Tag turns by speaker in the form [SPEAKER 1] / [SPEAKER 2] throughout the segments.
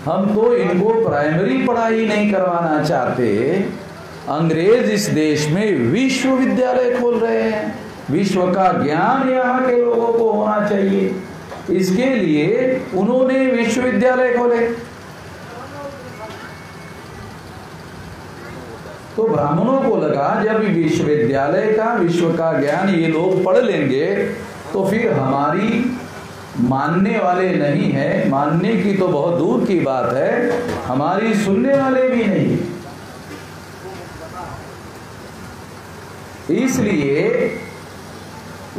[SPEAKER 1] हम तो इनको प्राइमरी पढ़ाई नहीं करवाना चाहते। अंग्रेज इस देश में विश्वविद्यालय खोल रहे हैं, विश्व का ज्ञान यहाँ के लोगों को होना चाहिए, इसके लिए उन्होंने विश्वविद्यालय खोले। तो ब्राह्मणों को लगा जब विश्वविद्यालय का विश्व का ज्ञान ये लोग पढ़ लेंगे तो फिर हमारी मानने वाले नहीं है, मानने की तो बहुत दूर की बात है, हमारी सुनने वाले भी नहीं। इसलिए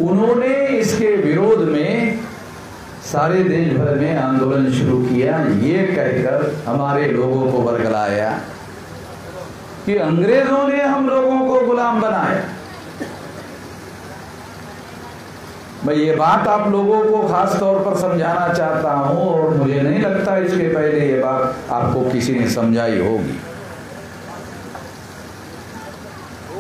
[SPEAKER 1] उन्होंने इसके विरोध में सारे देश भर में आंदोलन शुरू किया, ये कहकर हमारे लोगों को बरगलाया कि अंग्रेजों ने हम लोगों को गुलाम बनाया। मैं ये बात आप लोगों को खास तौर पर समझाना चाहता हूं और मुझे नहीं लगता इसके पहले ये बात आपको किसी ने समझाई होगी।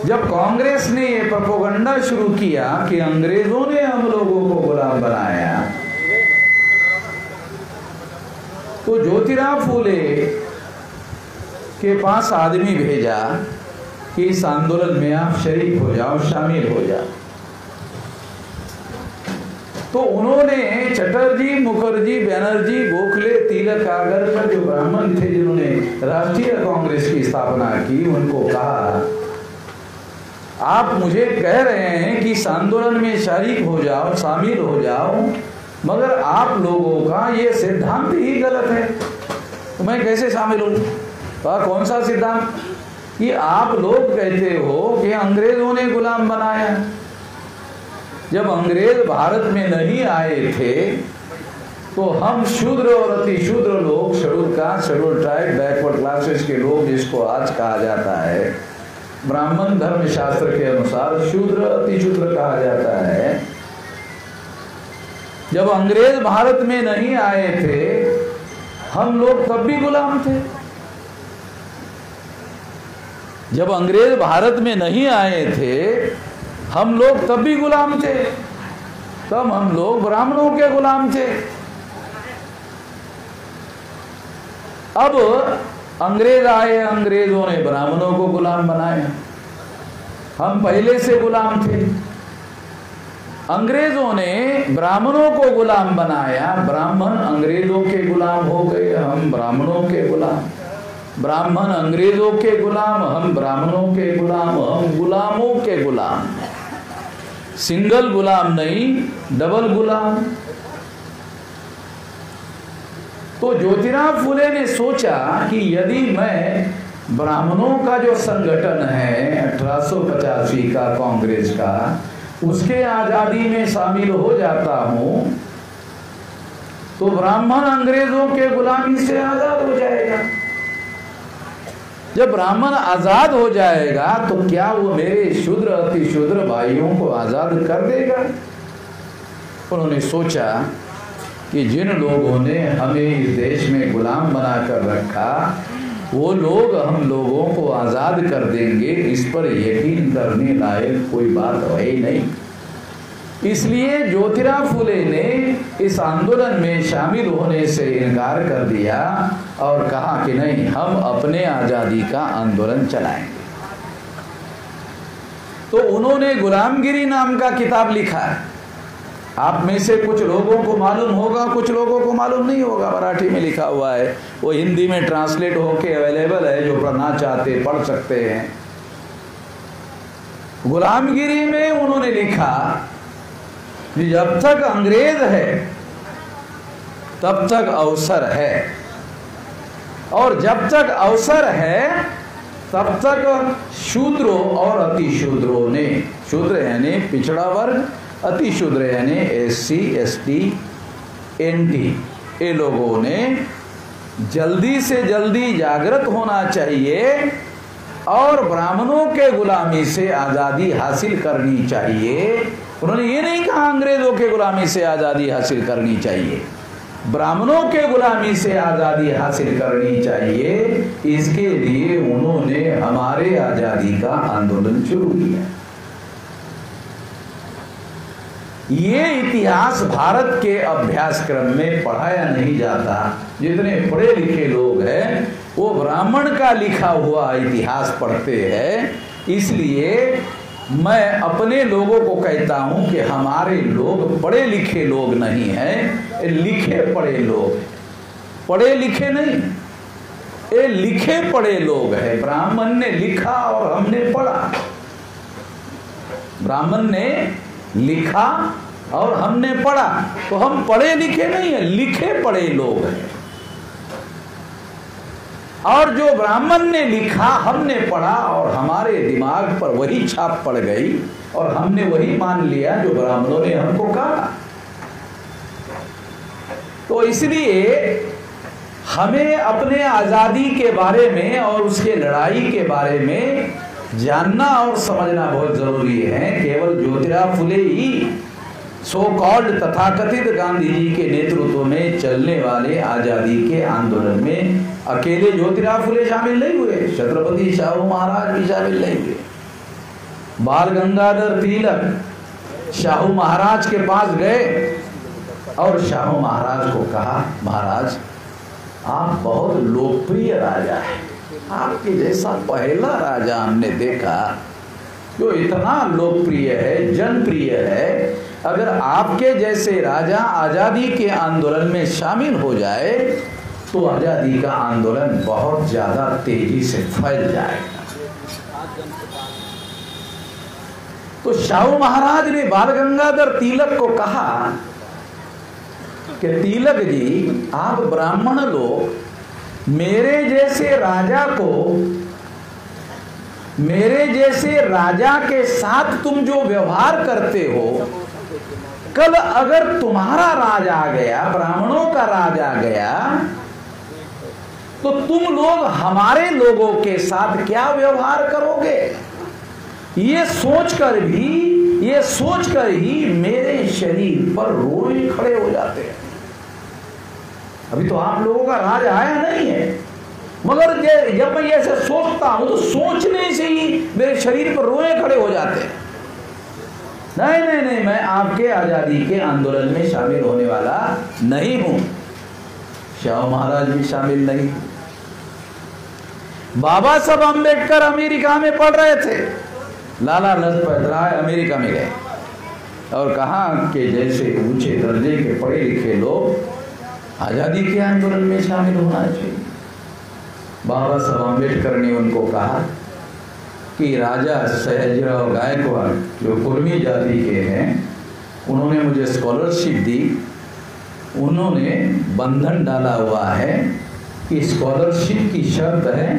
[SPEAKER 1] जब कांग्रेस ने ये प्रोपेगेंडा शुरू किया कि अंग्रेजों ने हम लोगों को गुलाम बनाया, तो ज्योतिराव फूले के पास आदमी भेजा कि इस आंदोलन में आप शरीक हो जाओ, शामिल हो जाओ। तो उन्होंने चटर्जी, मुखर्जी, बैनर्जी, गोखले, तिलक, आगरकर जो ब्राह्मण थे जिन्होंने राष्ट्रीय कांग्रेस की स्थापना की, उनको कहा आप मुझे कह रहे हैं कि इस आंदोलन में शरीक हो जाओ, शामिल हो जाओ, मगर आप लोगों का ये सिद्धांत ही गलत है, तो मैं कैसे शामिल हूं? कौन सा सिद्धांत? कि आप लोग कहते हो कि अंग्रेजों ने गुलाम बनाया। जब अंग्रेज भारत में नहीं आए थे तो हम शूद्र और अति शूद्र लोग, schedule caste, schedule tribe, backward classes के लोग, जिसको आज कहा जाता है ब्राह्मण धर्म शास्त्र के अनुसार शूद्र अति शूद्र कहा जाता है, जब अंग्रेज भारत में नहीं आए थे हम लोग तब भी गुलाम थे। जब अंग्रेज भारत में नहीं आए थे हम लोग तब भी गुलाम थे, तब हम लोग ब्राह्मणों के गुलाम थे। अब अंग्रेज आए, अंग्रेजों ने ब्राह्मणों को गुलाम बनाया, हम पहले से गुलाम थे। अंग्रेजों ने ब्राह्मणों को गुलाम बनाया, ब्राह्मण अंग्रेजों के गुलाम हो गए, हम ब्राह्मणों के गुलाम। ब्राह्मण अंग्रेजों के गुलाम, हम ब्राह्मणों के गुलाम, हम गुलामों के गुलाम। सिंगल गुलाम नहीं, डबल गुलाम। तो ज्योतिराव फूले ने सोचा कि यदि मैं ब्राह्मणों का जो संगठन है 1885 का कांग्रेस का, उसके आजादी में शामिल हो जाता हूं तो ब्राह्मण अंग्रेजों के गुलामी से आजाद हो जाएगा। जब ब्राह्मण आजाद हो जाएगा तो क्या वो मेरे शूद्र अति शूद्र भाइयों को आजाद कर देगा? उन्होंने सोचा कि जिन लोगों ने हमें इस देश में गुलाम बनाकर रखा वो लोग हम लोगों को आजाद कर देंगे, इस पर यकीन करने लायक कोई बात है नहीं। इसलिए ज्योतिराव फूले ने इस आंदोलन में शामिल होने से इनकार कर दिया और कहा कि नहीं, हम अपने आजादी का आंदोलन चलाएंगे। तो उन्होंने गुलामगिरी नाम का किताब लिखा है। आप में से कुछ लोगों को मालूम होगा, कुछ लोगों को मालूम नहीं होगा। मराठी में लिखा हुआ है, वो हिंदी में ट्रांसलेट होके अवेलेबल है, जो पढ़ना चाहते पढ़ सकते हैं। गुलामगिरी में उन्होंने लिखा कि जब तक अंग्रेज है तब तक अवसर है, और जब तक अवसर है तब तक शूद्रों और अति शूद्रों ने, शूद्र यानी पिछड़ा वर्ग, अति शूद्र यानी SC ST NT, ये लोगों ने जल्दी से जल्दी जागृत होना चाहिए और ब्राह्मणों के गुलामी से आज़ादी हासिल करनी चाहिए। उन्होंने ये नहीं कहा अंग्रेजों के गुलामी से आज़ादी हासिल करनी चाहिए, ब्राह्मणों के गुलामी से आज़ादी हासिल करनी चाहिए। इसके लिए उन्होंने हमारे आज़ादी का आंदोलन शुरू किया। ये इतिहास भारत के अभ्यासक्रम में पढ़ाया नहीं जाता। जितने पढ़े लिखे लोग हैं वो ब्राह्मण का लिखा हुआ इतिहास पढ़ते हैं। इसलिए मैं अपने लोगों को कहता हूं कि हमारे लोग पढ़े लिखे लोग नहीं हैं, लिखे पढ़े लोग। पढ़े लिखे नहीं, ये लिखे पढ़े लोग हैं। ब्राह्मण ने लिखा और हमने पढ़ा। ब्राह्मण ने लिखा और हमने पढ़ा, तो हम पढ़े लिखे नहीं है, लिखे पढ़े लोग हैं। और जो ब्राह्मण ने लिखा हमने पढ़ा और हमारे दिमाग पर वही छाप पड़ गई और हमने वही मान लिया जो ब्राह्मणों ने हमको कहा। तो इसलिए हमें अपने आजादी के बारे में और उसके लड़ाई के बारे में जानना और समझना बहुत जरूरी है। केवल ज्योतिराव फुले ही सो कॉल्ड तथाकथित गांधी जी के नेतृत्व में चलने वाले आजादी के आंदोलन में अकेले ज्योतिराव फुले शामिल नहीं हुए, छत्रपति शाहू महाराज भी शामिल नहीं हुए। बाल गंगाधर तिलक शाहू महाराज के पास गए और शाहू महाराज को कहा, महाराज आप बहुत लोकप्रिय राजा हैं, आपके जैसा पहला राजा हमने देखा जो इतना लोकप्रिय है, जनप्रिय है। अगर आपके जैसे राजा आजादी के आंदोलन में शामिल हो जाए तो आजादी का आंदोलन बहुत ज्यादा तेजी से फैल जाएगा। तो शाहू महाराज ने बाल गंगाधर तिलक को कहा कि तिलक जी, आप ब्राह्मण लोग मेरे जैसे राजा के साथ तुम जो व्यवहार करते हो, कल अगर तुम्हारा राज आ गया, ब्राह्मणों का राज आ गया, तो तुम लोग हमारे लोगों के साथ क्या व्यवहार करोगे? ये सोचकर ही मेरे शरीर पर रोए खड़े हो जाते हैं। अभी तो आप लोगों का राज आया नहीं है, मगर जब मैं ऐसे सोचता हूं तो सोचने से ही मेरे शरीर पर रोए खड़े हो जाते हैं। नहीं, मैं आपके आजादी के आंदोलन में शामिल होने वाला नहीं हूं। शाहू महाराज भी शामिल नहीं। बाबा साहब अम्बेडकर अमेरिका में पढ़ रहे थे, लाला लाजपत राय अमेरिका में गए और कहा कि जैसे ऊंचे दर्जे के पढ़े लिखे लोग आजादी के आंदोलन में शामिल होना चाहिए। बाबा साहब अम्बेडकर ने उनको कहा कि राजा सयाजीराव गायकवाड़ जो कुर्मी जाति के हैं, उन्होंने मुझे स्कॉलरशिप दी। उन्होंने बंधन डाला हुआ है कि स्कॉलरशिप की शर्त है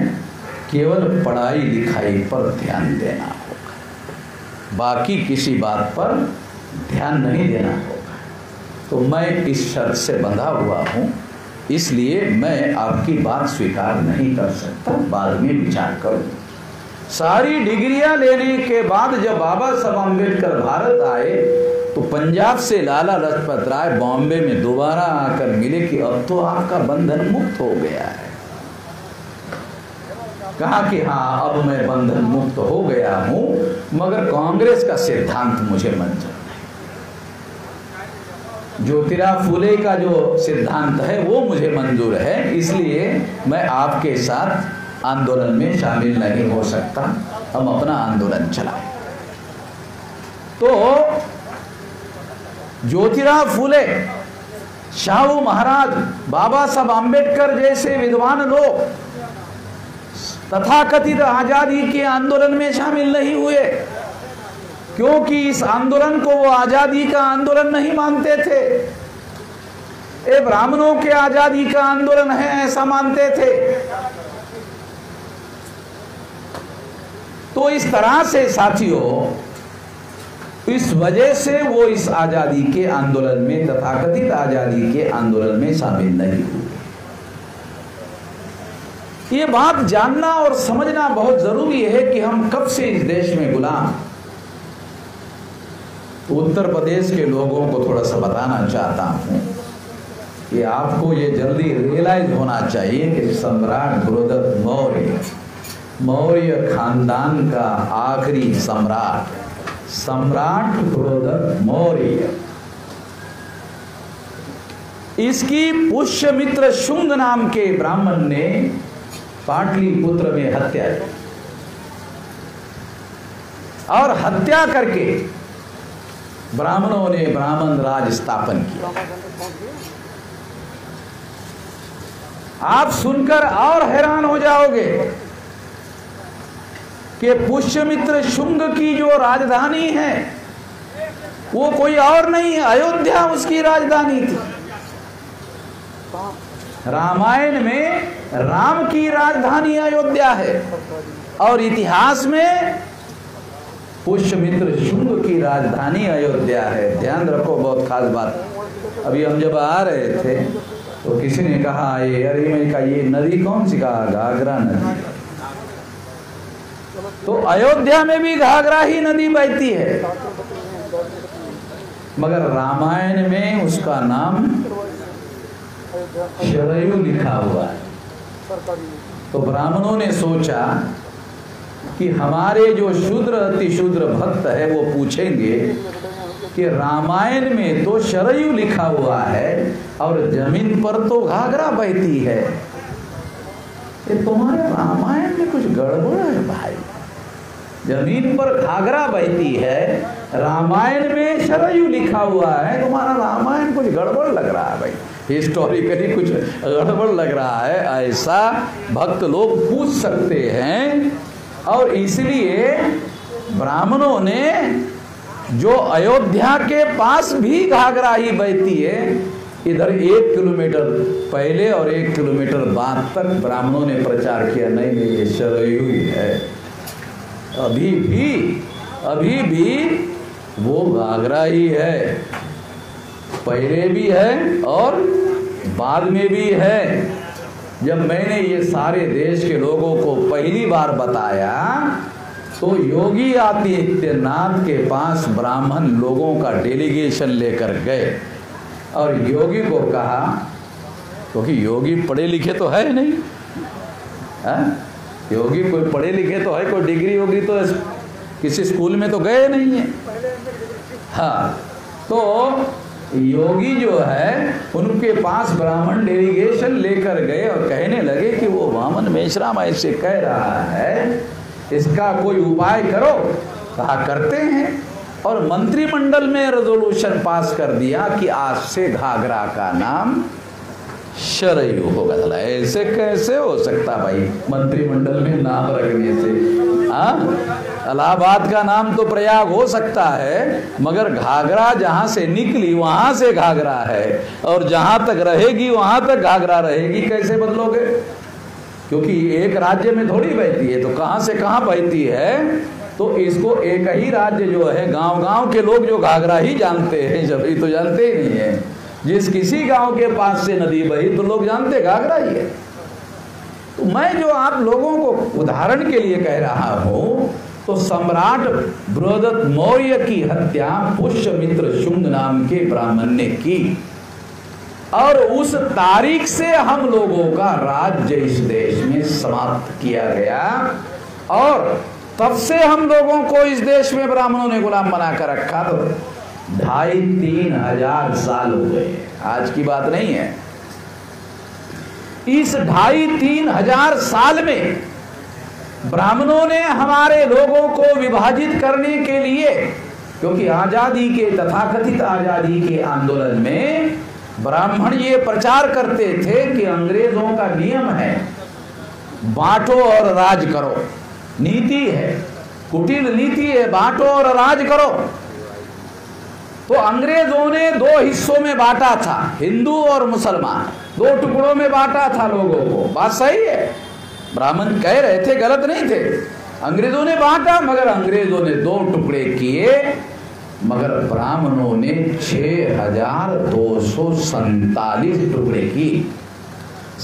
[SPEAKER 1] केवल पढ़ाई लिखाई पर ध्यान देना होगा, बाकी किसी बात पर ध्यान नहीं देना होगा। तो मैं इस शर्त से बंधा हुआ हूँ, इसलिए मैं आपकी बात स्वीकार नहीं कर सकता, बाद में विचार करूँ। सारी डिग्रियां लेने के बाद जब बाबा साहब अम्बेडकर भारत आए तो पंजाब से लाला लाजपत राय बॉम्बे में दोबारा आकर मिले कि अब तो आपका बंधन मुक्त हो गया है। कहा कि हाँ, अब मैं बंधन मुक्त हो गया हूं, मगर कांग्रेस का सिद्धांत मुझे मंजूर नहीं। ज्योतिराव फुले का जो सिद्धांत है वो मुझे मंजूर है, इसलिए मैं आपके साथ आंदोलन में शामिल नहीं हो सकता, हम अपना आंदोलन चलाएं। तो ज्योतिराव फुले, शाहू महाराज, बाबा साहब अम्बेडकर जैसे विद्वान लोग तथाकथित आजादी के आंदोलन में शामिल नहीं हुए, क्योंकि इस आंदोलन को वो आजादी का आंदोलन नहीं मानते थे। ये ब्राह्मणों के आजादी का आंदोलन है ऐसा मानते थे। तो इस तरह से साथियों, इस वजह से वो इस आजादी के आंदोलन में, तथाकथित आजादी के आंदोलन में शामिल नहीं हुए। ये बात जानना और समझना बहुत जरूरी है कि हम कब से इस देश में गुलाम। तो उत्तर प्रदेश के लोगों को थोड़ा सा बताना चाहता हूं कि आपको ये जल्दी रियलाइज होना चाहिए कि सम्राट गुरुदत्त मौर्य खानदान का आखिरी सम्राट गुरुदत्त मौर्य इसकी पुष्यमित्र शुंग नाम के ब्राह्मण ने पाटलिपुत्र में हत्या की और हत्या करके ब्राह्मणों ने ब्राह्मण राज स्थापन किया। आप सुनकर और हैरान हो जाओगे कि पुष्यमित्र शुंग की जो राजधानी है वो कोई और नहीं, अयोध्या उसकी राजधानी थी। रामायण में राम की राजधानी अयोध्या है और इतिहास में पुष्यमित्र शुंग की राजधानी अयोध्या है। ध्यान रखो, बहुत खास बात। अभी हम जब आ रहे थे तो किसी ने कहा ये, अरे मैं कहा ये नदी कौन सी? कहा घाघरा नदी। तो अयोध्या में भी घाघरा ही नदी बहती है, मगर रामायण में उसका नाम शरयू लिखा हुआ है। तो ब्राह्मणों ने सोचा कि हमारे जो शूद्र अति शूद्र भक्त है वो पूछेंगे कि रामायण में तो शरयू लिखा हुआ है और जमीन पर तो घाघरा बहती है, ये तुम्हारे रामायण में कुछ गड़बड़ है भाई। जमीन पर घाघरा बहती है, रामायण में शरयू लिखा हुआ है, तुम्हारा रामायण कुछ गड़बड़ लग रहा है भाई, हिस्टोरिकली कुछ गड़बड़ लग रहा है, ऐसा भक्त लोग पूछ सकते हैं। और इसलिए ब्राह्मणों ने जो अयोध्या के पास भी घाघरा ही बहती है, इधर 1 किलोमीटर पहले और 1 किलोमीटर बाद तक ब्राह्मणों ने प्रचार किया, नहीं नहीं ये शरयू ही है। अभी भी वो घाघरा ही है, पहले भी है और बाद में भी है। जब मैंने ये सारे देश के लोगों को पहली बार बताया तो योगी आदित्यनाथ के पास ब्राह्मण लोगों का डेलीगेशन लेकर गए और योगी को कहा, क्योंकि योगी पढ़े लिखे तो है नहीं, योगी कोई पढ़े लिखे तो है, कोई डिग्री होगी तो किसी स्कूल में तो गए नहीं है। हाँ, तो योगी जो है उनके पास ब्राह्मण डेलीगेशन लेकर गए और कहने लगे कि वो वामन मेश्राम ऐसे कह रहा है, इसका कोई उपाय करो। कहा करते हैं, और मंत्रिमंडल में रेजोल्यूशन पास कर दिया कि आज से घाघरा का नाम शरयू होगा। ऐसे कैसे हो सकता भाई, मंत्रिमंडल में नाम रखने से? इलाहाबाद का नाम तो प्रयाग हो सकता है, मगर घाघरा जहां से निकली वहां से घाघरा है और जहां तक रहेगी वहां तक घाघरा रहेगी। कैसे बदलोगे? क्योंकि एक राज्य में थोड़ी बहती है, तो कहां से कहां बहती है, तो इसको एक ही राज्य जो है, गांव-गांव के लोग जो घाघरा ही जानते हैं, जब ये तो जानते ही नहीं है। जिस किसी गांव के पास से नदी बही तो लोग जानते घाघरा ही है। तो मैं जो आप लोगों को उदाहरण के लिए कह रहा हूं, तो सम्राट बृहदत्त मौर्य की हत्या पुष्यमित्र शुंग नाम के ब्राह्मण ने की और उस तारीख से हम लोगों का राज्य इस देश में समाप्त किया गया और तब से हम लोगों को इस देश में ब्राह्मणों ने गुलाम बनाकर रखा। तो 2,500-3 हजार साल हो गए, आज की बात नहीं है। इस 2,500-3 हजार साल में ब्राह्मणों ने हमारे लोगों को विभाजित करने के लिए, क्योंकि आजादी के, तथाकथित आजादी के आंदोलन में ब्राह्मण ये प्रचार करते थे कि अंग्रेजों का नियम है बांटो और राज करो, नीति है, कुटिल नीति है, बांटो और राज करो। तो अंग्रेजों ने 2 हिस्सों में बांटा था, हिंदू और मुसलमान, 2 टुकड़ों में बांटा था लोगों को। बात सही है, ब्राह्मण कह रहे थे, गलत नहीं थे। अंग्रेजों ने बांटा, मगर अंग्रेजों ने 2 टुकड़े किए, मगर ब्राह्मणों ने 6,247 टुकड़े की।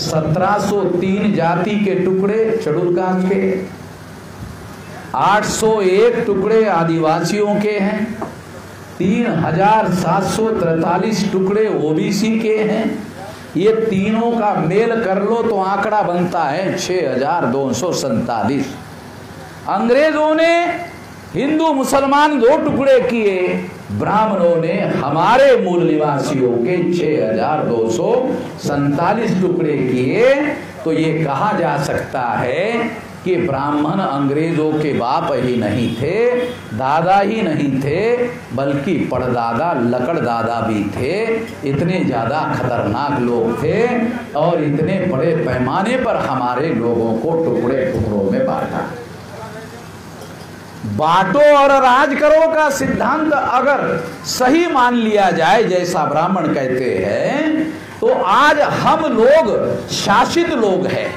[SPEAKER 1] 1703 जाति के टुकड़े शेड्यूल कास्ट के, 801 टुकड़े आदिवासियों के हैं, 3,743 टुकड़े ओबीसी के हैं। ये तीनों का मेल कर लो तो आंकड़ा बनता है 6,247। अंग्रेजों ने हिंदू मुसलमान 2 टुकड़े किए, ब्राह्मणों ने हमारे मूल निवासियों के 6247 टुकड़े किए। तो ये कहा जा सकता है कि ब्राह्मण अंग्रेजों के बाप ही नहीं थे, दादा ही नहीं थे, बल्कि परदादा लकड़दादा भी थे। इतने ज़्यादा खतरनाक लोग थे और इतने बड़े पैमाने पर हमारे लोगों को टुकड़े टुकड़ों में बांटा। बांटो और राज करो का सिद्धांत अगर सही मान लिया जाए, जैसा ब्राह्मण कहते हैं, तो आज हम लोग शासित लोग हैं।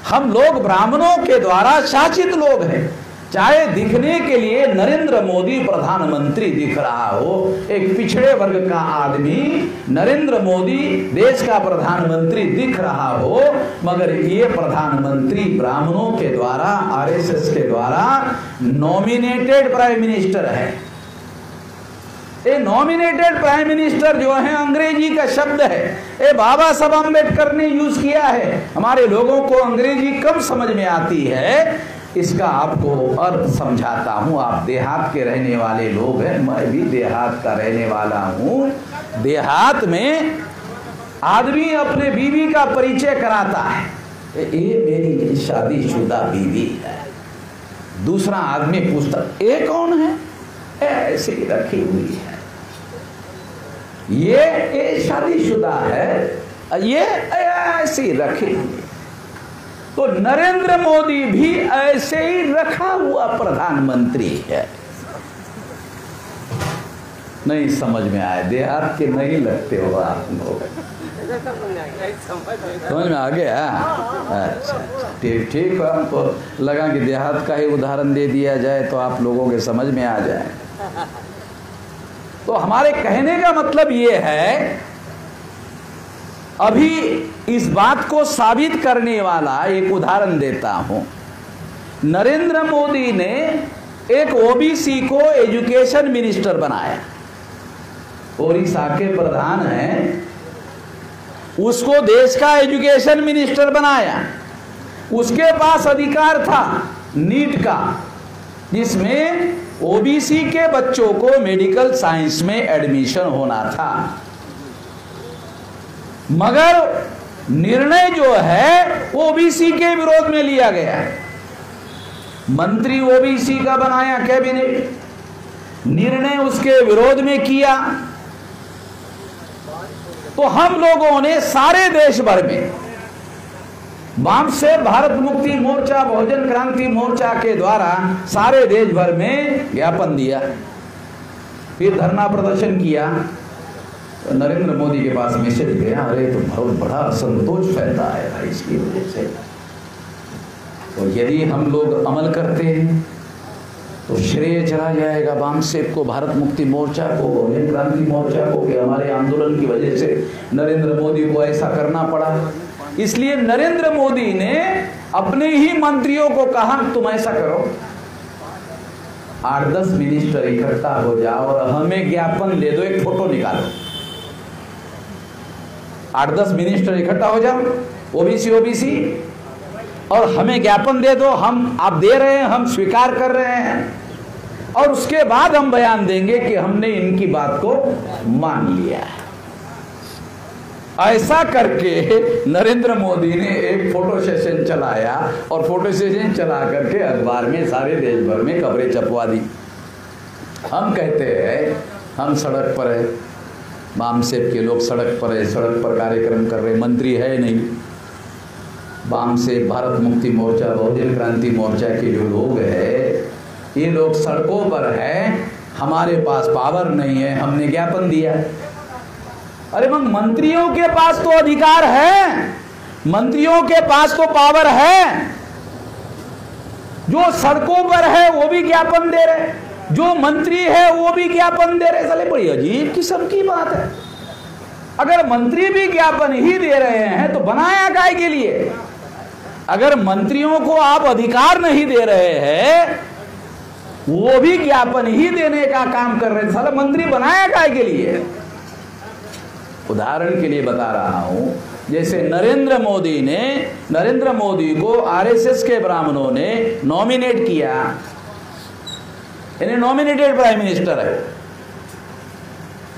[SPEAKER 1] हम लोग ब्राह्मणों के द्वारा शासित लोग हैं। चाहे दिखने के लिए नरेंद्र मोदी प्रधानमंत्री दिख रहा हो, एक पिछड़े वर्ग का आदमी नरेंद्र मोदी देश का प्रधानमंत्री दिख रहा हो, मगर ये प्रधानमंत्री ब्राह्मणों के द्वारा, आरएसएस के द्वारा नॉमिनेटेड प्राइम मिनिस्टर है। ये नॉमिनेटेड प्राइम मिनिस्टर जो है अंग्रेजी का शब्द है, ये बाबा साहब अम्बेडकर ने यूज किया है। हमारे लोगों को अंग्रेजी कम समझ में आती है, इसका आपको अर्थ समझाता हूं। आप देहात के रहने वाले लोग हैं, मैं भी देहात का रहने वाला हूं। देहात में आदमी अपने बीवी का परिचय कराता है, ये मेरी शादीशुदा बीवी है। दूसरा आदमी पूछता, ये कौन है? ऐसे ही रखी हुई है। ये शादीशुदा है, ये ऐसे ही रखी हुई है। तो नरेंद्र मोदी भी ऐसे ही रखा हुआ प्रधानमंत्री है। नहीं समझ में आया? देहात के नहीं लगते हो आप लोग, समझ में आ गया? अच्छा ठीक ठीक, हमको लगा कि देहात का ही उदाहरण दे दिया जाए तो आप लोगों के समझ में आ जाए। तो हमारे कहने का मतलब ये है, अभी इस बात को साबित करने वाला एक उदाहरण देता हूं। नरेंद्र मोदी ने एक ओबीसी को एजुकेशन मिनिस्टर बनाया। ओडिशा के प्रधान हैं, उसको देश का एजुकेशन मिनिस्टर बनाया। उसके पास अधिकार था नीट का, जिसमें ओबीसी के बच्चों को मेडिकल साइंस में एडमिशन होना था। मगर निर्णय जो है ओबीसी के विरोध में लिया गया। मंत्री ओबीसी का बनाया कैबिनेट, निर्णय उसके विरोध में किया। तो हम लोगों ने सारे देश भर में वाम से भारत मुक्ति मोर्चा, बहुजन क्रांति मोर्चा के द्वारा सारे देश भर में ज्ञापन दिया, फिर धरना प्रदर्शन किया। तो नरेंद्र मोदी के पास मैसेज गया, अरे तो बहुत बड़ा असंतोष फैलता है भाई इसकी वजह से। तो यदि हम लोग अमल करते हैं तो श्रेय चला जाएगा वामसेप को, भारत मुक्ति मोर्चा को, बहुजन क्रांति मोर्चा को, कि हमारे आंदोलन की वजह से नरेंद्र मोदी को ऐसा करना पड़ा। इसलिए नरेंद्र मोदी ने अपने ही मंत्रियों को कहा, तुम ऐसा करो, 8-10 मिनिस्टर इकट्ठा हो जाओ और हमें ज्ञापन दे दो, एक फोटो निकालो। 8-10 मिनिस्टर इकट्ठा हो जाओ, ओबीसी, और हमें ज्ञापन दे दो, हम आप दे रहे हैं, हम स्वीकार कर रहे हैं, और उसके बाद हम बयान देंगे कि हमने इनकी बात को मान लिया है। ऐसा करके नरेंद्र मोदी ने एक फोटो सेशन चलाया, और फोटो सेशन चला करके अखबार में सारे देश भर में खबरें छपवा दी। हम कहते हैं हम सड़क पर है, वामसेप के लोग सड़क पर है, सड़क पर कार्यक्रम कर रहे, मंत्री है नहीं। वामसेप, भारत मुक्ति मोर्चा, बहुजन क्रांति मोर्चा के जो लोग हैं, ये लोग सड़कों पर हैं, हमारे पास पावर नहीं है, हमने ज्ञापन दिया। अरे मगर मंत्रियों के पास तो अधिकार है, मंत्रियों के पास तो पावर है, जो सड़कों पर है वो भी ज्ञापन दे रहे, जो मंत्री है वो भी ज्ञापन दे रहे। साले बड़ी अजीब किस्म की बात है। अगर मंत्री भी ज्ञापन ही दे रहे हैं तो बनाया काय के लिए? अगर मंत्रियों को आप अधिकार नहीं दे रहे हैं, वो भी ज्ञापन ही देने का काम कर रहे हैं, साले मंत्री बनाया काय के लिए? उदाहरण के लिए बता रहा हूं, जैसे नरेंद्र मोदी को आरएसएस के ब्राह्मणों ने नॉमिनेट किया, यानी नॉमिनेटेड प्राइम मिनिस्टर है।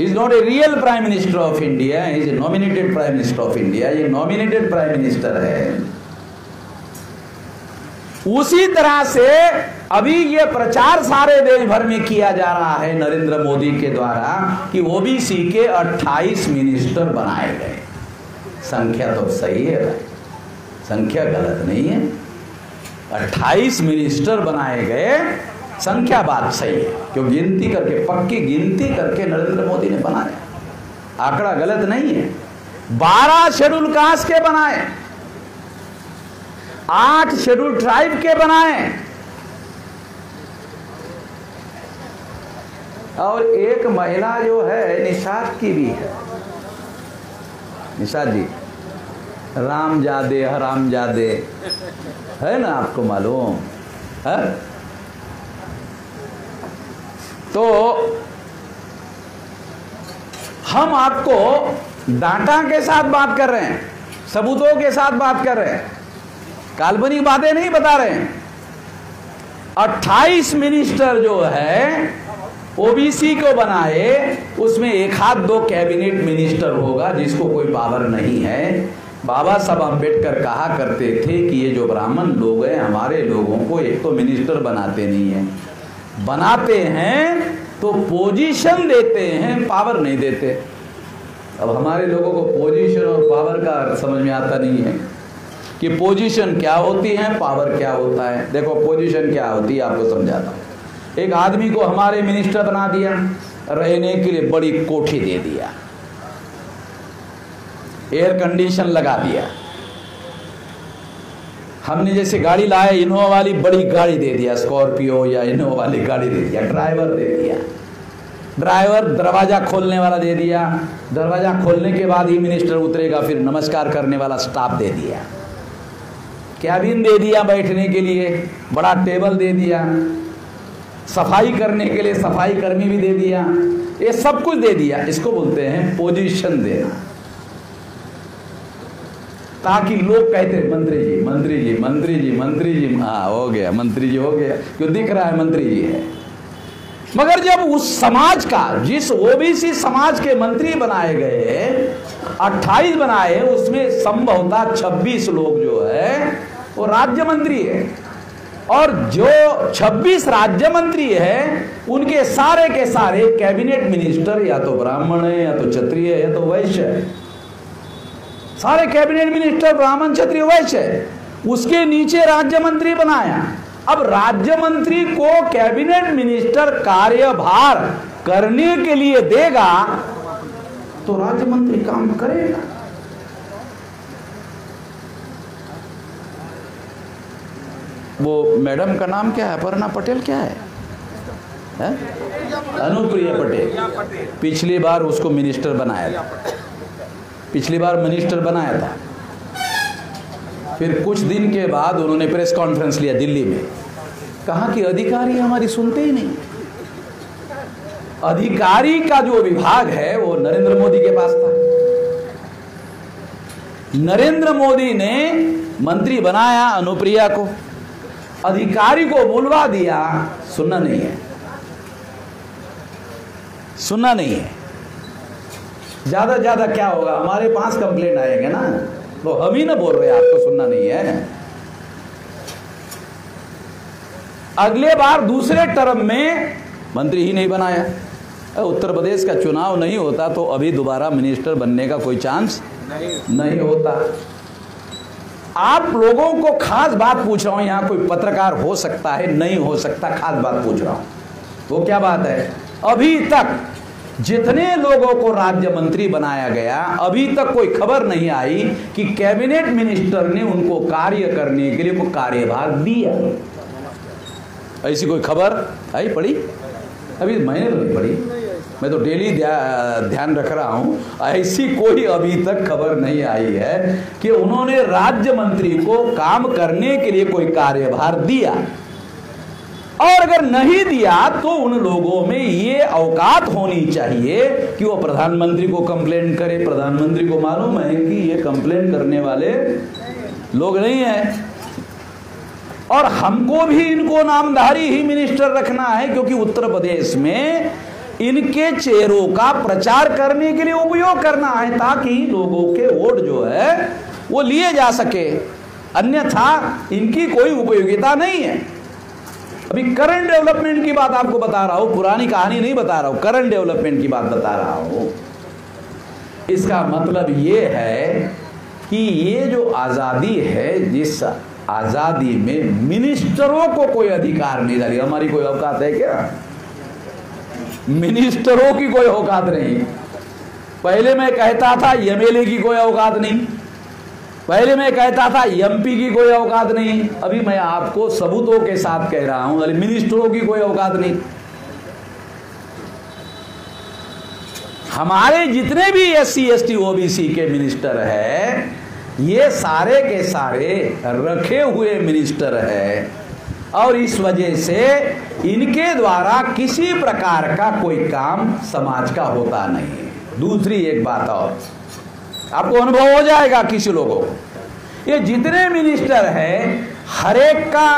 [SPEAKER 1] Is not a real prime minister of India, is a nominated prime minister of India. ये नॉमिनेटेड प्राइम मिनिस्टर है। उसी तरह से अभी ये प्रचार सारे देश भर में किया जा रहा है नरेंद्र मोदी के द्वारा कि ओबीसी के 28 मिनिस्टर बनाए गए। संख्या तो सही है भाई, संख्या गलत नहीं है। 28 मिनिस्टर बनाए गए, संख्या बात सही है, क्यों गिनती करके, पक्की गिनती करके नरेंद्र मोदी ने बनाया, आंकड़ा गलत नहीं है। 12 शेड्यूल कास्ट के बनाए, 8 शेड्यूल ट्राइब के बनाए, और एक महिला जो है निषाद की भी है। निषाद जी रामजादे हरामजादे है ना, आपको मालूम है। तो हम आपको डाटा के साथ बात कर रहे हैं, सबूतों के साथ बात कर रहे हैं, काल्पनिक बातें नहीं बता रहे हैं। 28 मिनिस्टर जो है ओबीसी को बनाए, उसमें 1-2 कैबिनेट मिनिस्टर होगा जिसको कोई पावर नहीं है। बाबा साहब अम्बेडकर कहा करते थे कि ये जो ब्राह्मण लोग हैं हमारे लोगों को एक तो मिनिस्टर बनाते नहीं हैं, बनाते हैं तो पोजीशन देते हैं, पावर नहीं देते। अब हमारे लोगों को पोजीशन और पावर का समझ में आता नहीं है कि पोजीशन क्या होती है, पावर क्या होता है। देखो पोजीशन क्या होती है आपको समझाता हूँ। एक आदमी को हमारे मिनिस्टर बना दिया, रहने के लिए बड़ी कोठी दे दिया, एयर कंडीशन लगा दिया। हमने जैसे गाड़ी लाए इनोवा वाली बड़ी गाड़ी दे दिया, स्कॉर्पियो या इनोवा वाली गाड़ी दे दिया, ड्राइवर दे दिया, ड्राइवर दरवाजा खोलने वाला दे दिया, दरवाजा खोलने के बाद ही मिनिस्टर उतरेगा, फिर नमस्कार करने वाला स्टाफ दे दिया, कैबिन दे दिया बैठने के लिए, बड़ा टेबल दे दिया, सफाई करने के लिए सफाई कर्मी भी दे दिया, ये सब कुछ दे दिया। इसको बोलते हैं पोजीशन देना, ताकि लोग कहते मंत्री जी मंत्री जी मंत्री जी मंत्री जी, हाँ हो गया मंत्री जी हो गया, क्यों दिख रहा है मंत्री जी है। मगर जब उस समाज का, जिस ओबीसी समाज के मंत्री बनाए गए, 28 बनाए, उसमें संभवतः 26 लोग जो है वो राज्य मंत्री है, और जो 26 राज्य मंत्री है उनके सारे के सारे कैबिनेट मिनिस्टर या तो ब्राह्मण है, या तो क्षत्रिय है, या तो वैश्य है। सारे कैबिनेट मिनिस्टर ब्राह्मण क्षत्रिय वैश्य है। उसके नीचे राज्य मंत्री बनाया। अब राज्य मंत्री को कैबिनेट मिनिस्टर कार्यभार करने के लिए देगा तो राज्य मंत्री काम करेगा। वो मैडम का नाम क्या है, अपर्णा पटेल क्या है? अनुप्रिया पटेल। पिछली बार उसको मिनिस्टर बनाया था, पिछली बार मिनिस्टर बनाया था। फिर कुछ दिन के बाद उन्होंने प्रेस कॉन्फ्रेंस लिया दिल्ली में, कहा कि अधिकारी हमारी सुनते ही नहीं। अधिकारी का जो विभाग है वो नरेंद्र मोदी के पास था। नरेंद्र मोदी ने मंत्री बनाया अनुप्रिया को, अधिकारी को बुलवा दिया, सुनना नहीं है, सुनना नहीं है। ज्यादा ज्यादा क्या होगा, हमारे पास कंप्लेंट आएंगे ना, तो हम ही ना बोल रहे आपको सुनना नहीं है। अगले बार दूसरे टर्म में मंत्री ही नहीं बनाया। उत्तर प्रदेश का चुनाव नहीं होता तो अभी दोबारा मिनिस्टर बनने का कोई चांस नहीं होता। आप लोगों को खास बात पूछ रहा हूं, यहां कोई पत्रकार हो सकता है, नहीं हो सकता, खास बात पूछ रहा हूं। वो क्या बात है, अभी तक जितने लोगों को राज्य मंत्री बनाया गया, अभी तक कोई खबर नहीं आई कि कैबिनेट मिनिस्टर ने उनको कार्य करने के लिए कोई कार्यभार दिया। ऐसी कोई खबर आई पड़ी? अभी मैंने तो नहीं पढ़ी, मैं तो डेली ध्यान रख रहा हूं। ऐसी कोई अभी तक खबर नहीं आई है कि उन्होंने राज्य मंत्री को काम करने के लिए कोई कार्यभार दिया। और अगर नहीं दिया तो उन लोगों में ये औकात होनी चाहिए कि वो प्रधानमंत्री को कंप्लेंट करे। प्रधानमंत्री को मालूम है कि ये कंप्लेंट करने वाले लोग नहीं है। और हमको भी इनको नामधारी ही मिनिस्टर रखना है, क्योंकि उत्तर प्रदेश में इनके चेहरों का प्रचार करने के लिए उपयोग करना है, ताकि लोगों के वोट जो है वो लिए जा सके, अन्यथा इनकी कोई उपयोगिता नहीं है। अभी करंट डेवलपमेंट की बात आपको बता रहा हूं, पुरानी कहानी नहीं बता रहा हूं, करंट डेवलपमेंट की बात बता रहा हूं। इसका मतलब ये है कि ये जो आजादी है, जिस आजादी में मिनिस्टरों को कोई अधिकार नहीं डाली। हमारी कोई औकात है क्या? मिनिस्टरों की कोई औकात नहीं। पहले मैं कहता था एमएलए की कोई औकात नहीं, पहले मैं कहता था एमपी की कोई औकात नहीं, अभी मैं आपको सबूतों के साथ कह रहा हूं मिनिस्टरों की कोई औकात नहीं। हमारे जितने भी एससी एसटी ओबीसी के मिनिस्टर हैं, ये सारे के सारे रखे हुए मिनिस्टर हैं, और इस वजह से इनके द्वारा किसी प्रकार का कोई काम समाज का होता नहीं। दूसरी एक बात और आपको अनुभव हो जाएगा किसी लोगों को, ये जितने मिनिस्टर हैं, हर एक का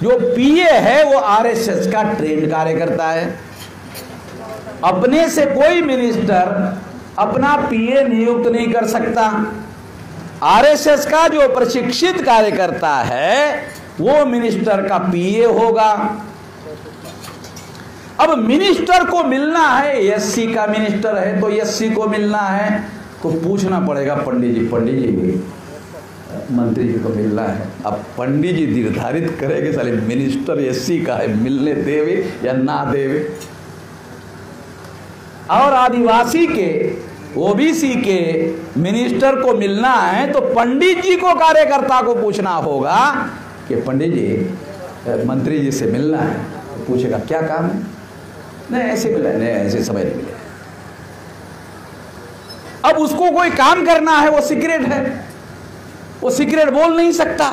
[SPEAKER 1] जो पीए है वो आरएसएस का ट्रेंड कार्यकर्ता है। अपने से कोई मिनिस्टर अपना पीए नियुक्त नहीं कर सकता। आरएसएस का जो प्रशिक्षित कार्यकर्ता है वो मिनिस्टर का पीए होगा। अब मिनिस्टर को मिलना है, एससी का मिनिस्टर है तो एससी को मिलना है, तो पूछना पड़ेगा पंडित जी मंत्री जी को मिलना है। अब पंडित जी निर्धारित करेंगे साले मिनिस्टर एससी का है, मिलने देवे या ना देवे। और आदिवासी के ओबीसी के मिनिस्टर को मिलना है तो पंडित जी को, कार्यकर्ता को पूछना होगा कि पंडित जी मंत्री जी से मिलना है। तो पूछेगा क्या काम है? नहीं ऐसे मिला, नहीं ऐसे समय नहीं मिले। अब उसको कोई काम करना है, वो सीक्रेट है, वो सीक्रेट बोल नहीं सकता।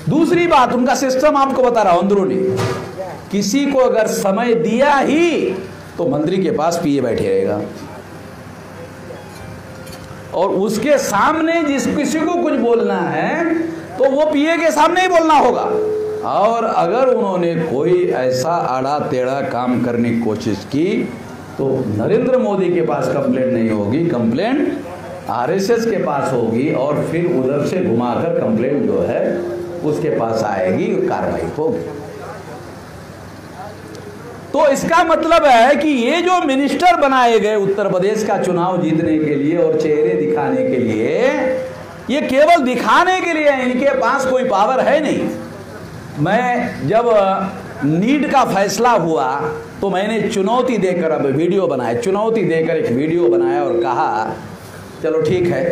[SPEAKER 1] दूसरी बात, उनका सिस्टम आपको बता रहा हूं अंदरूनी, किसी को अगर समय दिया ही तो मंत्री के पास पीए बैठे रहेगा, और उसके सामने जिस किसी को कुछ बोलना है तो वो पीए के सामने ही बोलना होगा। और अगर उन्होंने कोई ऐसा आड़ा टेढ़ा काम करने की कोशिश की तो नरेंद्र मोदी के पास कंप्लेंट नहीं होगी, कंप्लेंट आरएसएस के पास होगी, और फिर उधर से घुमाकर कंप्लेंट जो है उसके पास आएगी, कार्रवाई होगी। तो इसका मतलब है कि ये जो मिनिस्टर बनाए गए उत्तर प्रदेश का चुनाव जीतने के लिए और चेहरे दिखाने के लिए, ये केवल दिखाने के लिए, इनके पास कोई पावर है नहीं। मैं जब नीट का फैसला हुआ तो मैंने चुनौती देकर अब वीडियो बनाया, चुनौती देकर एक वीडियो बनाया और कहा चलो ठीक है,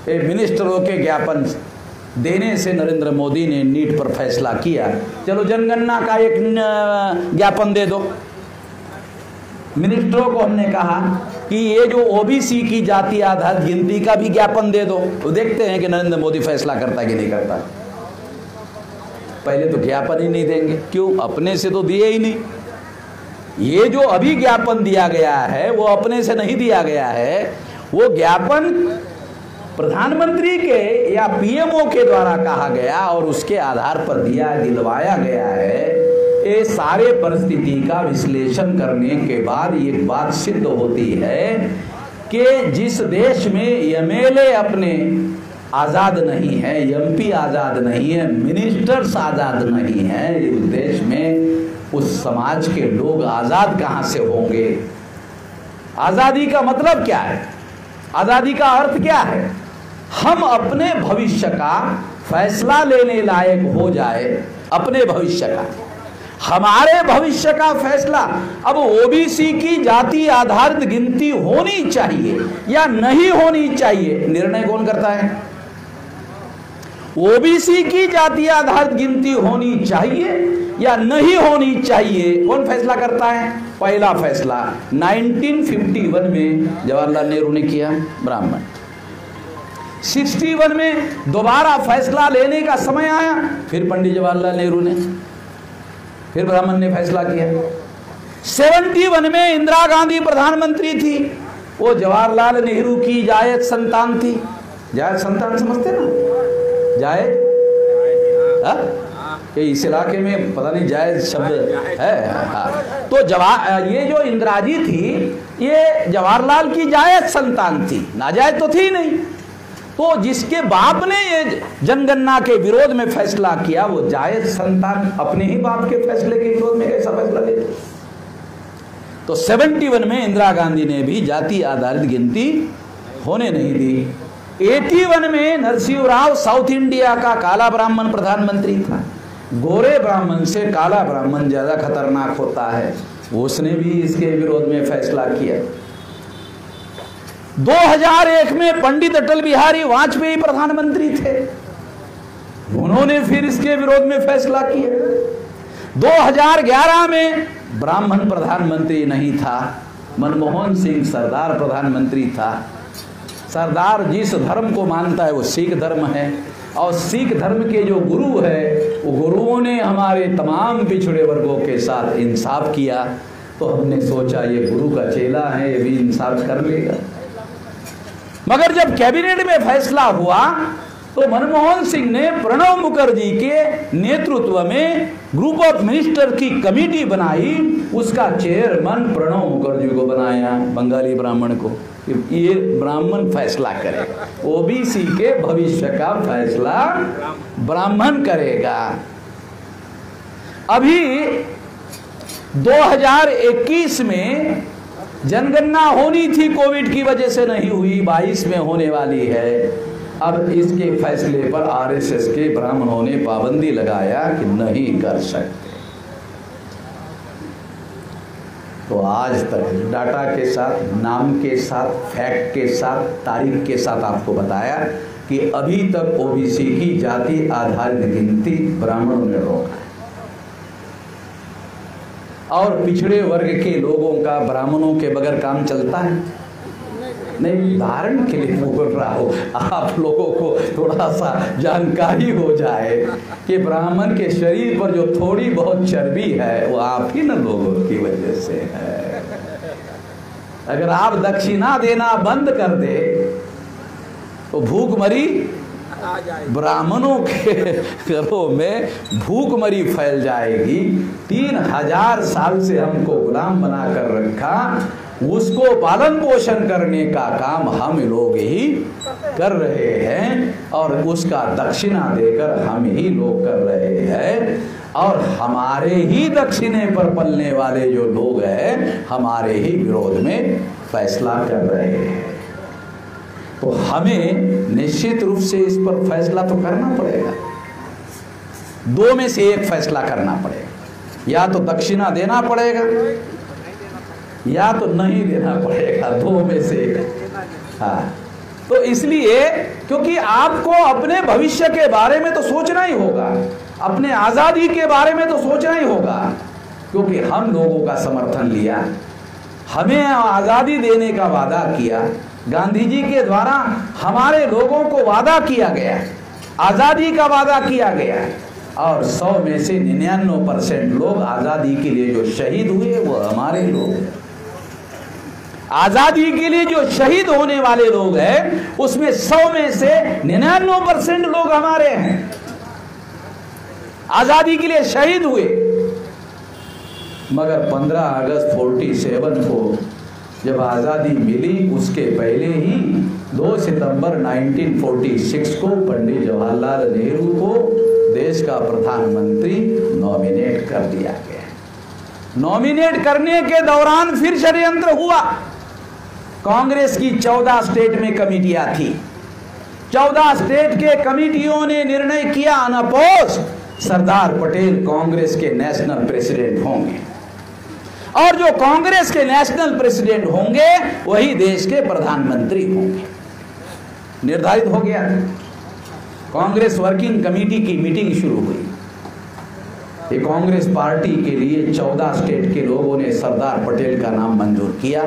[SPEAKER 1] ये मिनिस्टरों के ज्ञापन देने से नरेंद्र मोदी ने नीट पर फैसला किया, चलो जनगणना का एक ज्ञापन दे दो। मिनिस्टरों को हमने कहा कि ये जो ओबीसी की जाति आधारित गिनती का भी ज्ञापन दे दो, तो देखते हैं कि नरेंद्र मोदी फैसला करता कि नहीं करता। पहले तो ज्ञापन ही नहीं देंगे, क्यों? अपने से तो दिए ही नहीं। ये जो अभी ज्ञापन दिया गया है वो अपने से नहीं दिया गया है, वो ज्ञापन प्रधानमंत्री के या पीएमओ के द्वारा कहा गया और उसके आधार पर दिलवाया गया है। ये सारे परिस्थिति का विश्लेषण करने के बाद एक बात सिद्ध होती है कि जिस देश में एमएलए अपने आज़ाद नहीं है, एमपी आज़ाद नहीं है, मिनिस्टर्स आज़ाद नहीं है, उस देश में उस समाज के लोग आज़ाद कहाँ से होंगे? आज़ादी का मतलब क्या है? आज़ादी का अर्थ क्या है? हम अपने भविष्य का फैसला लेने लायक हो जाए, अपने भविष्य का, हमारे भविष्य का फैसला। अब ओबीसी की जाति आधारित गिनती होनी चाहिए या नहीं होनी चाहिए, निर्णय कौन करता है? ओबीसी की जाति आधारित गिनती होनी चाहिए या नहीं होनी चाहिए, कौन फैसला करता है? पहला फैसला 1951 में जवाहरलाल नेहरू ने किया, ब्राह्मण। 61 में दोबारा फैसला लेने का समय आया, फिर पंडित जवाहरलाल नेहरू ने, फिर ब्राह्मण ने फैसला किया। 71 में इंदिरा गांधी प्रधानमंत्री थी, वो जवाहरलाल नेहरू की जायज संतान थी। जायज संतान समझते ना? जायज कि इस इलाके में पता नहीं जायज शब्द है। हाँ, तो ये जो इंदिरा जी थी, ये जवाहरलाल की जायज संतान थी, नाजायज तो थी नहीं। तो जिसके बाप ने ये जनगणना के विरोध में फैसला किया, वो जायज संतान अपने ही बाप के फैसले के विरोध में कैसा फैसला ले? तो 71 में इंदिरा गांधी ने भी जाति आधारित गिनती होने नहीं दी। 81 में नरसिंह राव साउथ इंडिया का काला ब्राह्मण प्रधानमंत्री था। गोरे ब्राह्मण से काला ब्राह्मण ज्यादा खतरनाक होता है, उसने भी इसके विरोध में फैसला किया। 2001 में पंडित अटल बिहारी वाजपेयी प्रधानमंत्री थे, उन्होंने फिर इसके विरोध में फैसला किया। 2011 में ब्राह्मण प्रधानमंत्री नहीं था, मनमोहन सिंह सरदार प्रधानमंत्री था। सरदार जिस धर्म को मानता है वो सिख धर्म है, और सिख धर्म के जो गुरु है, वो गुरुओं ने हमारे तमाम पिछड़े वर्गों के साथ इंसाफ किया। तो हमने सोचा ये गुरु का चेला है, ये भी इंसाफ कर लेगा। मगर जब कैबिनेट में फैसला हुआ तो मनमोहन सिंह ने प्रणब मुखर्जी के नेतृत्व में ग्रुप ऑफ मिनिस्टर की कमेटी बनाई, उसका चेयरमैन प्रणब मुखर्जी को बनाया, बंगाली ब्राह्मण को। ये ब्राह्मण फैसला करे, ओबीसी के भविष्य का फैसला ब्राह्मण करेगा। अभी 2021 में जनगणना होनी थी, कोविड की वजह से नहीं हुई, 22 में होने वाली है। अब इसके फैसले पर आरएसएस के ब्राह्मणों ने पाबंदी लगाया कि नहीं कर सकते। तो आज तक डाटा के साथ, नाम के साथ, फैक्ट के साथ, तारीख के साथ आपको बताया कि अभी तक ओबीसी की जाति आधारित गिनती ब्राह्मणों ने रोका है, और पिछड़े वर्ग के लोगों का ब्राह्मणों के बगैर काम चलता है नहीं। उदाहरण के लिए बोल रहा हूँ, आप लोगों को थोड़ा सा जानकारी हो जाए कि ब्राह्मण के शरीर पर जो थोड़ी बहुत चर्बी है वो आप ही न लोगों की वजह से है। अगर आप दक्षिणा देना बंद कर दे तो भूखमरी ब्राह्मणों के घरों में भूखमरी फैल जाएगी। 3000 साल से हमको गुलाम बना कर रखा, उसको पालन पोषण करने का काम हम लोग ही कर रहे हैं, और उसका दक्षिणा देकर हम ही लोग कर रहे हैं। और हमारे ही दक्षिणे पर पलने वाले जो लोग हैं, हमारे ही विरोध में फैसला कर रहे हैं। तो हमें निश्चित रूप से इस पर फैसला तो करना पड़ेगा। दो में से एक फैसला करना पड़ेगा, या तो दक्षिणा देना पड़ेगा या तो नहीं देना पड़ेगा, दो में से एक। हाँ, तो इसलिए क्योंकि आपको अपने भविष्य के बारे में तो सोचना ही होगा, अपने आज़ादी के बारे में तो सोचना ही होगा, क्योंकि हम लोगों का समर्थन लिया, हमें आज़ादी देने का वादा किया, गांधी जी के द्वारा हमारे लोगों को वादा किया गया, आज़ादी का वादा किया गया, और 100 में से 99% लोग आज़ादी के लिए जो शहीद हुए वो हमारे लोग हैं। आज़ादी के लिए जो शहीद होने वाले लोग हैं उसमें 100 में से 99% लोग हमारे हैं, आज़ादी के लिए शहीद हुए। मगर 15 अगस्त 47 को जब आज़ादी मिली, उसके पहले ही 2 सितंबर 1946 को पंडित जवाहरलाल नेहरू को देश का प्रधानमंत्री नॉमिनेट कर दिया गया। नॉमिनेट करने के दौरान फिर षड्यंत्र हुआ। कांग्रेस की 14 स्टेट में कमेटियां थी, 14 स्टेट के कमेटियों ने निर्णय किया अनअपोज सरदार पटेल कांग्रेस के नेशनल प्रेसिडेंट होंगे, और जो कांग्रेस के नेशनल प्रेसिडेंट होंगे वही देश के प्रधानमंत्री होंगे। निर्धारित हो गया। कांग्रेस वर्किंग कमेटी की मीटिंग शुरू हुई। ये कांग्रेस पार्टी के लिए 14 स्टेट के लोगों ने सरदार पटेल का नाम मंजूर किया,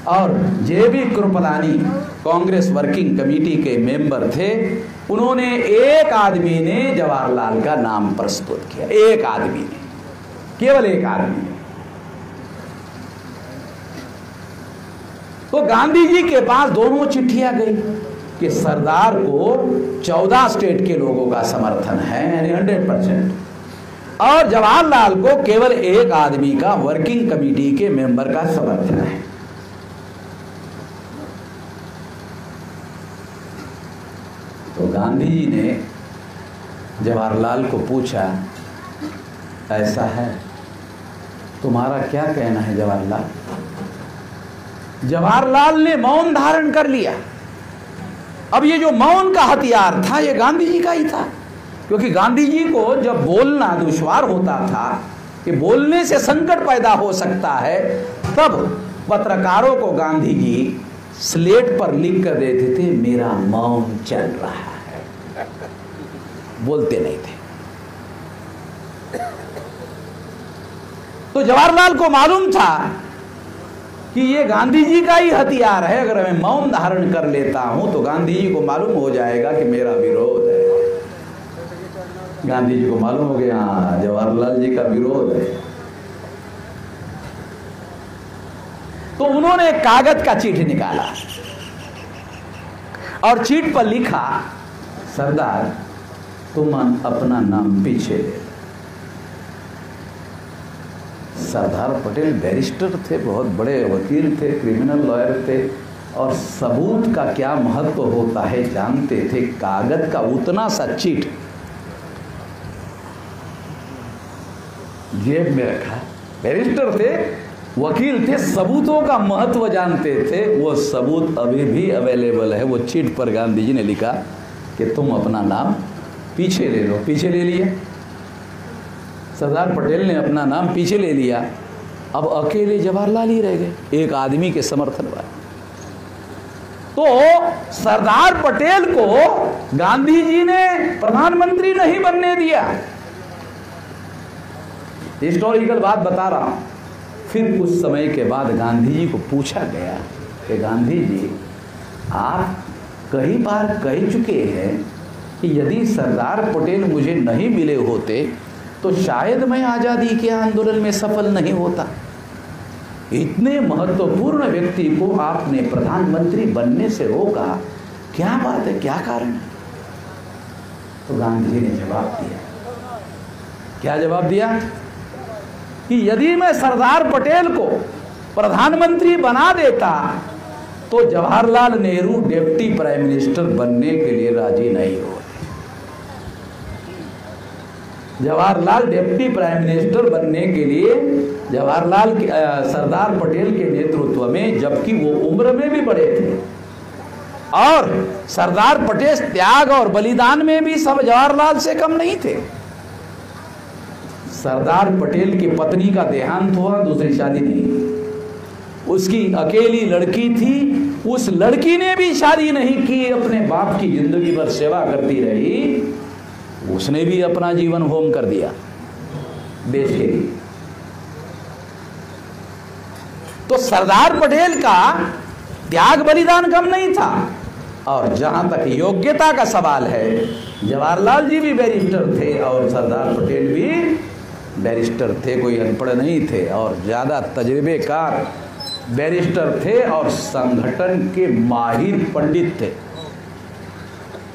[SPEAKER 1] और जेबी कृपलानी कांग्रेस वर्किंग कमेटी के मेंबर थे, उन्होंने एक आदमी ने जवाहरलाल का नाम प्रस्तुत किया, एक आदमी ने, केवल एक आदमी ने। तो गांधी जी के पास दोनों चिट्ठियां गई, कि सरदार को 14 स्टेट के लोगों का समर्थन है, यानी 100%, और जवाहरलाल को केवल एक आदमी का वर्किंग कमेटी के मेंबर का समर्थन है। तो गांधी जी ने जवाहरलाल को पूछा, ऐसा है, तुम्हारा क्या कहना है जवाहरलाल? जवाहरलाल ने मौन धारण कर लिया। अब ये जो मौन का हथियार था ये गांधी जी का ही था, क्योंकि गांधी जी को जब बोलना दुश्वार होता था कि बोलने से संकट पैदा हो सकता है, तब पत्रकारों को गांधी जी स्लेट पर लिख कर देते थे, मेरा मौन चल रहा है, बोलते नहीं थे। तो जवाहरलाल को मालूम था कि ये गांधी जी का ही हथियार है, अगर मैं मौन धारण कर लेता हूं तो गांधी जी को मालूम हो जाएगा कि मेरा विरोध है। गांधी जी को मालूम हो गया जवाहरलाल जी का विरोध है, तो उन्होंने एक कागज का चिट्ठी निकाला और चिट पर लिखा, सरदार तुम अपना नाम पीछे ले। सरदार पटेल बैरिस्टर थे, बहुत बड़े वकील थे, क्रिमिनल लॉयर थे, और सबूत का क्या महत्व होता है जानते थे। कागज का उतना सा चिट जेब में रखा, बैरिस्टर थे, वकील थे, सबूतों का महत्व जानते थे। वो सबूत अभी भी अवेलेबल है। वो चिट पर गांधी जी ने लिखा कि तुम अपना नाम पीछे ले लो। पीछे ले लिया, सरदार पटेल ने अपना नाम पीछे ले लिया। अब अकेले जवाहरलाल ही रह गए, एक आदमी के समर्थन वाले। तो सरदार पटेल को गांधी जी ने प्रधानमंत्री नहीं बनने दिया। हिस्टोरिकल बात बता रहा हूं। फिर कुछ समय के बाद गांधी जी को पूछा गया कि गांधी जी, आप कई बार कह चुके हैं कि यदि सरदार पटेल मुझे नहीं मिले होते तो शायद मैं आज़ादी के आंदोलन में सफल नहीं होता। इतने महत्वपूर्ण व्यक्ति को आपने प्रधानमंत्री बनने से रोका, क्या बात है, क्या कारण है? तो गांधी जी ने जवाब दिया। क्या जवाब दिया? कि यदि मैं सरदार पटेल को प्रधानमंत्री बना देता तो Jawaharlal Nehru deputy prime minister बनने के लिए राजी नहीं हो। जवाहरलाल डिप्टी प्राइम मिनिस्टर बनने के लिए सरदार पटेल के नेतृत्व में, जबकि वो उम्र में भी बड़े थे और सरदार पटेल त्याग और बलिदान में भी सब जवाहरलाल से कम नहीं थे। सरदार पटेल की पत्नी का देहांत हुआ, दूसरी शादी नहीं, उसकी अकेली लड़की थी, उस लड़की ने भी शादी नहीं की, अपने बाप की जिंदगी भर सेवा करती रही, उसने भी अपना जीवन होम कर दिया देश के लिए। तो सरदार पटेल का त्याग बलिदान कम नहीं था। और जहां तक योग्यता का सवाल है, जवाहरलाल जी भी बैरिस्टर थे और सरदार पटेल भी बैरिस्टर थे, कोई अनपढ़ नहीं थे, और ज़्यादा तजुर्बेकार बैरिस्टर थे और संगठन के माहिर पंडित थे।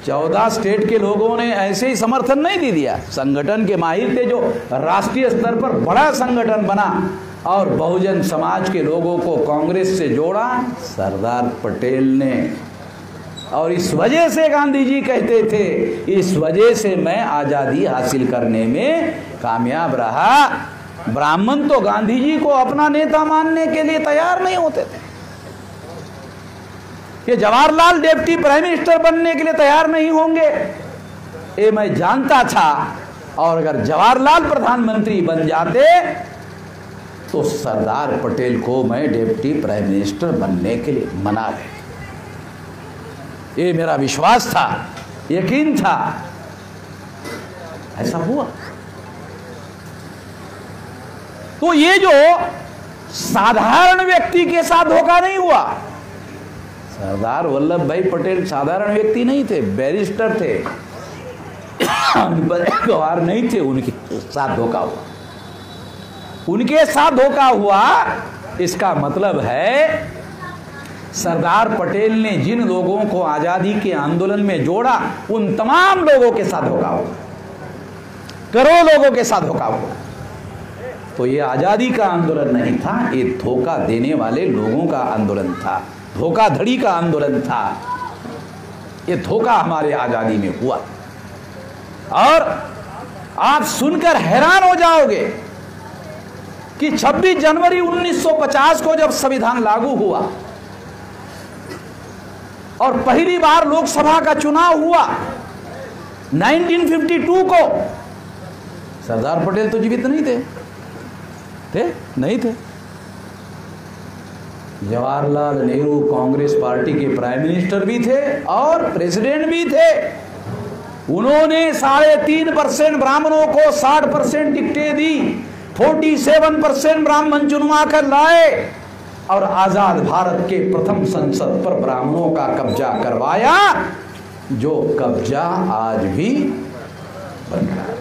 [SPEAKER 1] 14 स्टेट के लोगों ने ऐसे ही समर्थन नहीं दे दिया, संगठन के माहिर थे, जो राष्ट्रीय स्तर पर बड़ा संगठन बना और बहुजन समाज के लोगों को कांग्रेस से जोड़ा सरदार पटेल ने। और इस वजह से गांधी जी कहते थे, इस वजह से मैं आज़ादी हासिल करने में कामयाब रहा। ब्राह्मण तो गांधी जी को अपना नेता मानने के लिए तैयार नहीं होते थे, कि जवाहरलाल डिप्टी प्राइम मिनिस्टर बनने के लिए तैयार नहीं होंगे, ये मैं जानता था। और अगर जवाहरलाल प्रधानमंत्री बन जाते तो सरदार पटेल को मैं डिप्टी प्राइम मिनिस्टर बनने के लिए मना गए। ये मेरा विश्वास था, यकीन था, ऐसा हुआ। तो ये जो साधारण व्यक्ति के साथ धोखा नहीं हुआ। सरदार वल्लभ भाई पटेल साधारण व्यक्ति नहीं थे, बैरिस्टर थे, गवार नहीं थे, उनके साथ धोखा हुआ। उनके साथ धोखा हुआ, इसका मतलब है सरदार पटेल ने जिन लोगों को आजादी के आंदोलन में जोड़ा उन तमाम लोगों के साथ धोखा होगा, करोड़ों लोगों के साथ धोखा होगा। तो ये आजादी का आंदोलन नहीं था, ये धोखा देने वाले लोगों का आंदोलन था, धोखाधड़ी का आंदोलन था। ये धोखा हमारे आजादी में हुआ। और आप सुनकर हैरान हो जाओगे कि 26 जनवरी 1950 को जब संविधान लागू हुआ और पहली बार लोकसभा का चुनाव हुआ 1952 को, सरदार पटेल तो जीवित नहीं थे? नहीं थे। जवाहरलाल नेहरू कांग्रेस पार्टी के प्राइम मिनिस्टर भी थे और प्रेसिडेंट भी थे। उन्होंने 3.5% ब्राह्मणों को 60% टिकटें दी, 47% ब्राह्मण चुनवा कर लाए और आजाद भारत के प्रथम संसद पर ब्राह्मणों का कब्जा करवाया, जो कब्जा आज भी बन रहा है।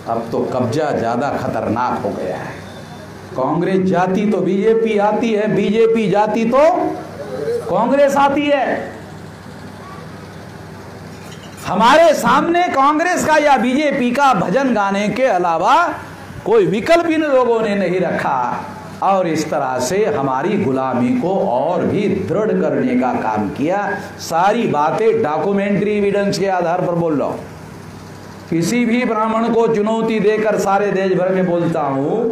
[SPEAKER 1] अब तो कब्जा ज्यादा खतरनाक हो गया है। कांग्रेस जाती तो बीजेपी आती है, बीजेपी जाती तो कांग्रेस आती है। हमारे सामने कांग्रेस का या बीजेपी का भजन गाने के अलावा कोई विकल्प इन लोगों ने नहीं रखा और इस तरह से हमारी गुलामी को और भी दृढ़ करने का काम किया। सारी बातें डॉक्यूमेंट्री एविडेंस के आधार पर बोल रहा हूं। किसी भी ब्राह्मण को चुनौती देकर सारे देश भर में बोलता हूं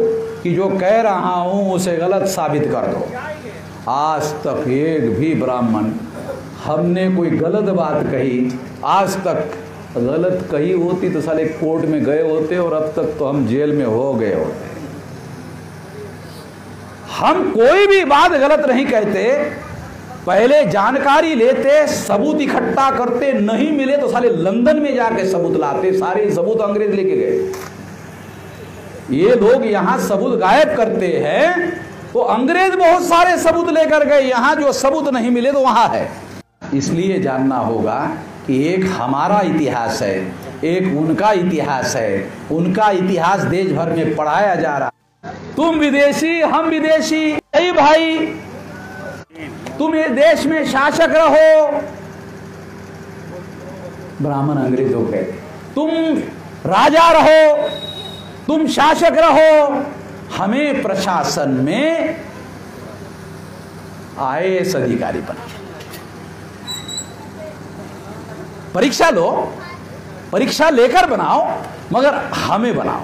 [SPEAKER 1] कि जो कह रहा हूं उसे गलत साबित कर दो। आज तक एक भी ब्राह्मण, हमने कोई गलत बात कही, आज तक गलत कही होती तो साले कोर्ट में गए होते और अब तक तो हम जेल में हो गए होते। हम कोई भी बात गलत नहीं कहते, पहले जानकारी लेते, सबूत इकट्ठा करते, नहीं मिले तो साले लंदन में जाके सबूत लाते। सारे सबूत अंग्रेज लेके गए। ये लोग यहां सबूत गायब करते हैं तो अंग्रेज बहुत सारे सबूत लेकर गए, यहां जो सबूत नहीं मिले तो वहां है। इसलिए जानना होगा कि एक हमारा इतिहास है, एक उनका इतिहास है। उनका इतिहास देश भर में पढ़ाया जा रहा है। तुम विदेशी, हम विदेशी, यही भाई, तुम ये देश में शासक रहो। ब्राह्मण अंग्रेजों के, तुम राजा रहो, तुम शासक रहो, हमें प्रशासन में IAS अधिकारी बना। परीक्षा लो, परीक्षा लेकर बनाओ, मगर हमें बनाओ।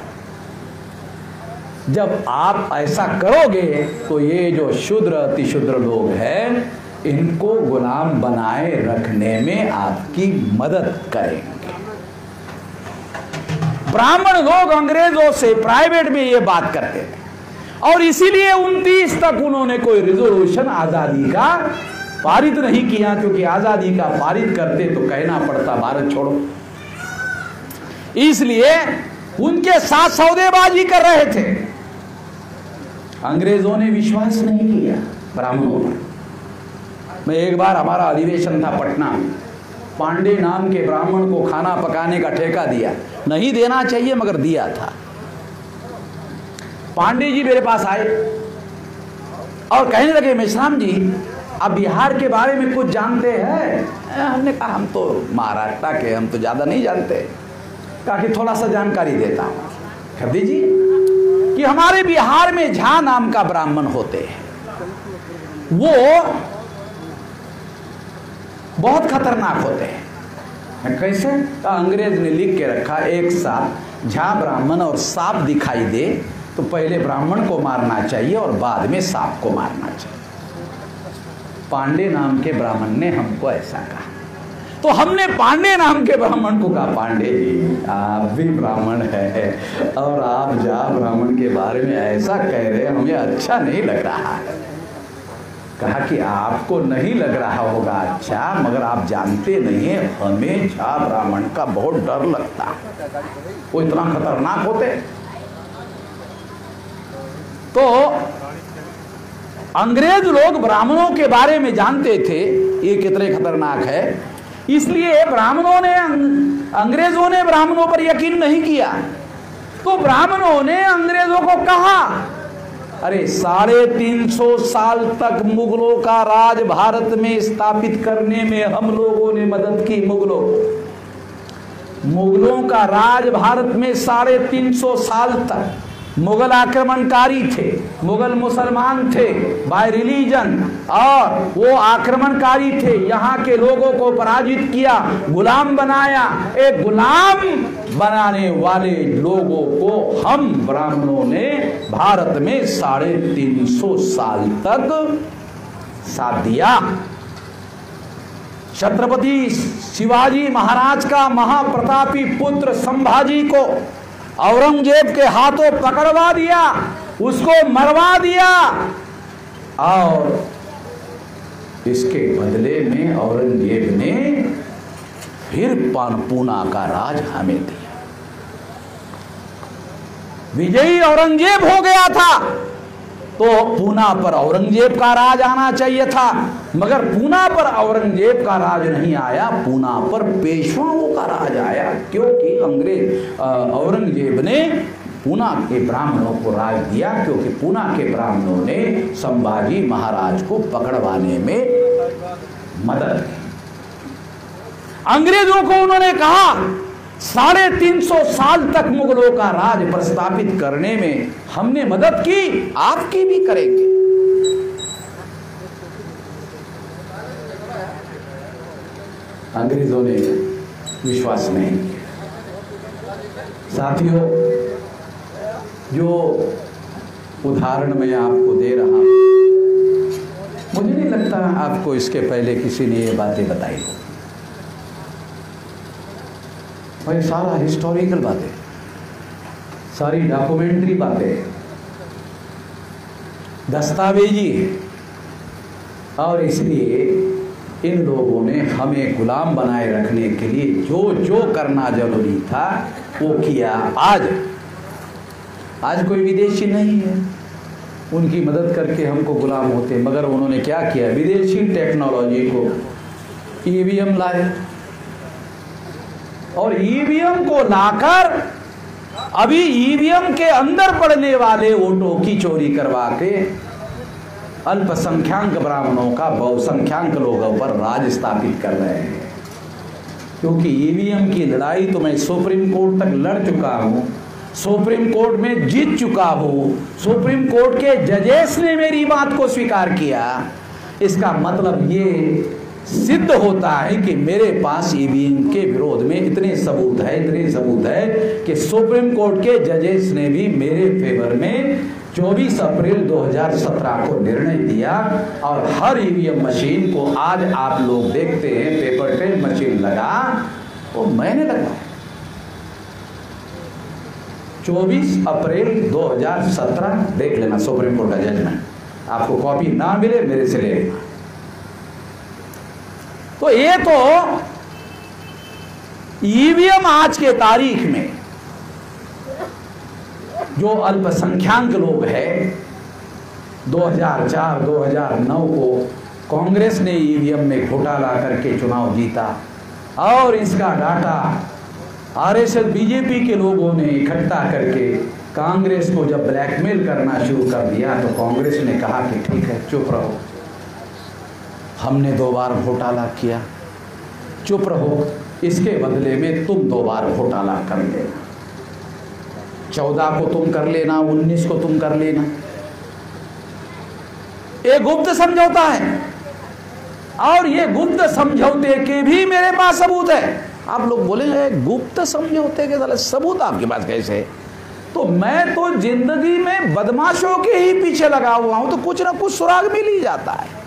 [SPEAKER 1] जब आप ऐसा करोगे तो ये जो शूद्र अतिशूद्र लोग हैं, इनको गुलाम बनाए रखने में आपकी मदद करेंगे। ब्राह्मण लोग अंग्रेजों से प्राइवेट में ये बात करते थे और इसीलिए 29 तक उन्होंने कोई रिजोल्यूशन आजादी का पारित नहीं किया, क्योंकि आजादी का पारित करते तो कहना पड़ता भारत छोड़ो। इसलिए उनके साथ सौदेबाजी कर रहे थे। अंग्रेजों ने विश्वास नहीं किया ब्राह्मणों पर। मैं एक बार, हमारा अधिवेशन था पटना में, पांडे नाम के ब्राह्मण को खाना पकाने का ठेका दिया। नहीं देना चाहिए मगर दिया था। पांडे जी मेरे पास आए और कहने लगे, मेश्राम जी आप बिहार के बारे में कुछ जानते हैं? हमने कहा हम तो महाराष्ट्र के, हम तो ज्यादा नहीं जानते। कहा कि थोड़ा सा जानकारी देता हूं। कह दीजिए कि हमारे बिहार में झा नाम का ब्राह्मण होते हैं, वो बहुत खतरनाक होते हैं। कैसे? अंग्रेज ने लिख के रखा, एक साथ झा ब्राह्मण और सांप दिखाई दे तो पहले ब्राह्मण को मारना चाहिए और बाद में सांप को मारना चाहिए। पांडे नाम के ब्राह्मण ने हमको ऐसा कहा। तो हमने पांडे नाम के ब्राह्मण को कहा, पांडे जी आप भी ब्राह्मण है और आप झा ब्राह्मण के बारे में ऐसा कह रहे, हमें अच्छा नहीं लग रहा है। कहा कि आपको नहीं लग रहा होगा अच्छा, मगर आप जानते नहीं है, हमें झा ब्राह्मण का बहुत डर लगता है, वो इतना खतरनाक होते। तो अंग्रेज लोग ब्राह्मणों के बारे में जानते थे ये कितने खतरनाक है, इसलिए ब्राह्मणों ने, अंग्रेजों ने ब्राह्मणों पर यकीन नहीं किया। तो ब्राह्मणों ने अंग्रेजों को कहा अरे 350 साल तक मुगलों का राज भारत में स्थापित करने में हम लोगों ने मदद की। मुगलों का राज भारत में 350 साल तक मुगल आक्रमणकारी थे, मुगल मुसलमान थे बाय रिलीजन, और वो आक्रमणकारी थे, यहाँ के लोगों को पराजित किया, गुलाम बनाया। एक गुलाम बनाने वाले लोगों को हम ब्राह्मणों ने भारत में 350 साल तक साथ दिया। छत्रपति शिवाजी महाराज का महाप्रतापी पुत्र संभाजी को औरंगजेब के हाथों पकड़वा दिया, उसको मरवा दिया, और इसके बदले में औरंगजेब ने फिर पूना का राज हमें दिया। विजयी औरंगजेब हो गया था तो पूना पर औरंगजेब का राज आना चाहिए था, मगर पूना पर औरंगजेब का राज नहीं आया, पूना पर पेशवाओं का राज आया, क्योंकि औरंगजेब ने पूना के ब्राह्मणों को राज दिया, क्योंकि पूना के ब्राह्मणों ने संभाजी महाराज को पकड़वाने में मदद की। अंग्रेजों को उन्होंने कहा 350 साल तक मुगलों का राज प्रस्थापित करने में हमने मदद की, आपकी भी करेंगे। अंग्रेजों ने विश्वास नहीं किया। साथियों, जो उदाहरण मैं आपको दे रहा हूं, मुझे नहीं लगता आपको इसके पहले किसी ने ये बातें बताई हो। भाई सारा हिस्टोरिकल बातें, सारी डॉक्यूमेंट्री बातें, दस्तावेजी है, और इसलिए इन लोगों ने हमें गुलाम बनाए रखने के लिए जो जो करना जरूरी था वो किया। आज कोई विदेशी नहीं है, उनकी मदद करके हमको गुलाम होते, मगर उन्होंने क्या किया, विदेशी टेक्नोलॉजी को ईवीएम लाए, और ईवीएम को लाकर अभी ईवीएम के अंदर पड़ने वाले वोटों की चोरी करवा के अल्पसंख्याक ब्राह्मणों का बहुसंख्याक लोगों पर राज स्थापित कर रहे हैं। क्योंकि ईवीएम की लड़ाई तो मैं सुप्रीम कोर्ट तक लड़ चुका हूं, सुप्रीम कोर्ट में जीत चुका हूं, सुप्रीम कोर्ट के जजेस ने मेरी बात को स्वीकार किया। इसका मतलब ये सिद्ध होता है कि मेरे पास ईवीएम के विरोध में इतने सबूत है कि सुप्रीम कोर्ट के जजेस ने भी मेरे फेवर में 24 अप्रैल 2017 को निर्णय दिया, और हर ईवीएम मशीन को आज आप लोग देखते हैं पेपर ट्रेल मशीन लगा, वो मैंने लगाया। 24 अप्रैल 2017 देख लेना सुप्रीम कोर्ट का जजमेंट, आपको कॉपी ना मिले मेरे से ले लेना। तो ये तो ईवीएम आज के तारीख में जो अल्पसंख्याक लोग हैं, 2004-2009 को कांग्रेस ने ईवीएम में घोटाला करके चुनाव जीता, और इसका डाटा आरएसएस बीजेपी के लोगों ने इकट्ठा करके कांग्रेस को जब ब्लैकमेल करना शुरू कर दिया, तो कांग्रेस ने कहा कि ठीक है चुप रहो, हमने 2 बार घोटाला किया, चुप रहो, इसके बदले में तुम 2 बार घोटाला कर लेना, 14 को तुम कर लेना, 19 को तुम कर लेना। ये गुप्त समझौता है, और ये गुप्त समझौते के भी मेरे पास सबूत है। आप लोग बोलेंगे गुप्त समझौते के साले सबूत आपके पास कैसे है? तो मैं तो जिंदगी में बदमाशों के ही पीछे लगा हुआ हूं, तो कुछ ना कुछ सुराग मिल ही जाता है।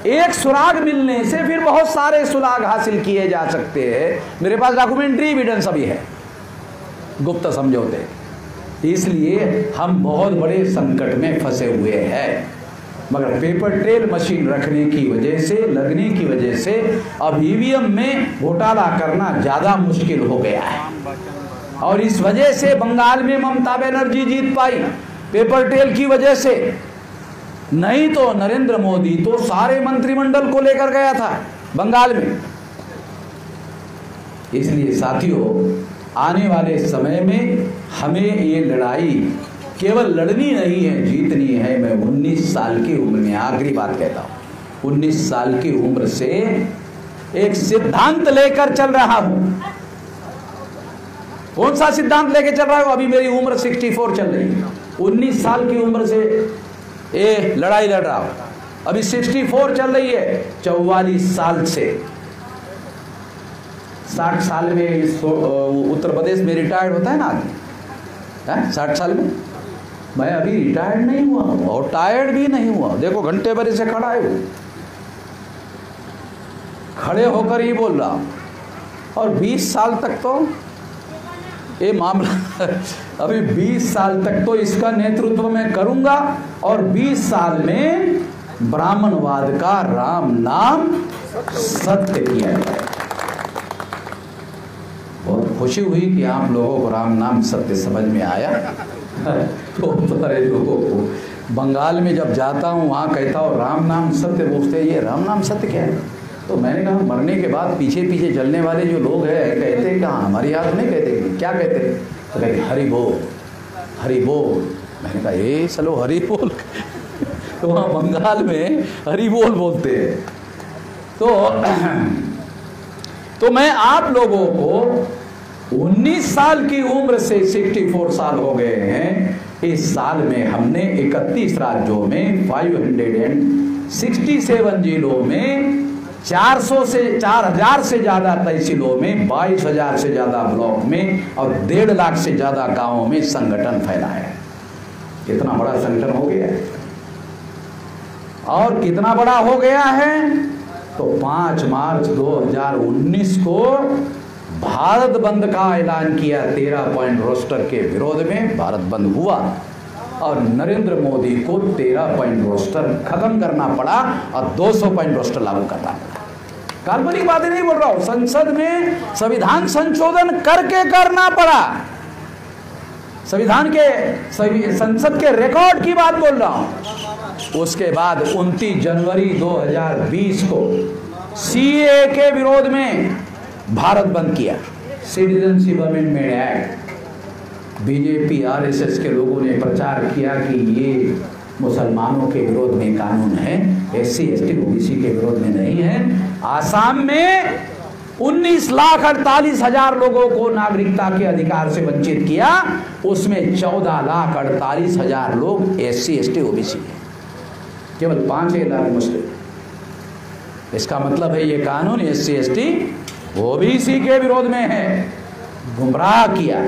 [SPEAKER 1] एक सुराग मिलने से फिर बहुत सारे सुराग हासिल किए जा सकते हैं। मेरे पास डॉक्यूमेंट्री एविडेंस अभी है गुप्त समझौते, इसलिए हम बहुत बड़े संकट में फंसे हुए हैं। मगर पेपर ट्रेल मशीन रखने की वजह से, लगने की वजह से अब ईवीएम में घोटाला करना ज्यादा मुश्किल हो गया है, और इस वजह से बंगाल में ममता बनर्जी जीत पाई, पेपर ट्रेल की वजह से। नहीं तो नरेंद्र मोदी तो सारे मंत्रिमंडल को लेकर गया था बंगाल में। इसलिए साथियों, आने वाले समय में हमें ये लड़ाई केवल लड़नी नहीं है, जीतनी है। मैं 19 साल की उम्र में, आखिरी बात कहता हूं, 19 साल की उम्र से एक सिद्धांत लेकर चल रहा हूं। कौन सा सिद्धांत लेकर चल रहा हूं? अभी मेरी उम्र 64 चल रही है। 19 साल की उम्र से ये लड़ाई लड़ रहा हूं, अभी 64 चल रही है। 44 साल से 60 साल में उत्तर प्रदेश में रिटायर्ड होता है ना आदमी, 60 साल में। मैं अभी रिटायर्ड नहीं हुआ और टायर्ड भी नहीं हुआ। देखो घंटे भर से खड़ा है, खड़े होकर ही बोल रहा हूं। और 20 साल तक तो ये मामला अभी 20 साल तक तो इसका नेतृत्व मैं करूंगा और 20 साल में ब्राह्मणवाद का राम नाम सत्य किया जाए। बहुत खुशी हुई कि आप लोगों को राम नाम सत्य समझ में आया। तो सारे लोगों को बंगाल में जब जाता हूँ वहाँ कहता हूँ राम नाम सत्य, पूछते ये राम नाम सत्य क्या है? तो मैंने कहा मरने के बाद पीछे पीछे चलने वाले जो लोग हैं कहते कहाँ, हमारी याद नहीं कहते, क्या कहते? तो कहते हरि बोल, हरि बोल। मैंने कहा ये चलो हरि बोल। तो वहाँ बंगाल में हरि बोल बोलते हैं। तो मैं आप लोगों को 19 साल की उम्र से 64 साल हो गए हैं। इस साल में हमने 31 राज्यों में 567 जिलों में 4000 से ज्यादा तहसीलों में 22,000 से ज्यादा ब्लॉक में और 1.5 लाख से ज्यादा गांवों में संगठन फैलाया है। कितना बड़ा संगठन हो गया है। और कितना बड़ा हो गया है तो 5 मार्च 2019 को भारत बंद का ऐलान किया। 13 पॉइंट रोस्टर के विरोध में भारत बंद हुआ और नरेंद्र मोदी को 13 पॉइंट रोस्टर खत्म करना पड़ा और 200 पॉइंट रोस्टर लागू करना पड़ा। काल्पनिक बातें नहीं बोल रहा हूं, संसद में संविधान संशोधन करके करना पड़ा। संसद के रिकॉर्ड की बात बोल रहा हूं। उसके बाद 29 जनवरी 2020 को सीए के विरोध में भारत बंद किया, citizenship amendment act. BJP RSS के लोगों ने प्रचार किया कि ये मुसलमानों के विरोध में कानून है, एससी एसटी ओबीसी के विरोध में नहीं है। आसाम में 19,48,000 लोगों को नागरिकता के अधिकार से वंचित किया, उसमें 14,48,000 लोग एससी एसटी ओबीसी है, केवल 5 लाख मुस्लिम। इसका मतलब है ये कानून एससी एसटी ओबीसी के विरोध में है। गुमराह किया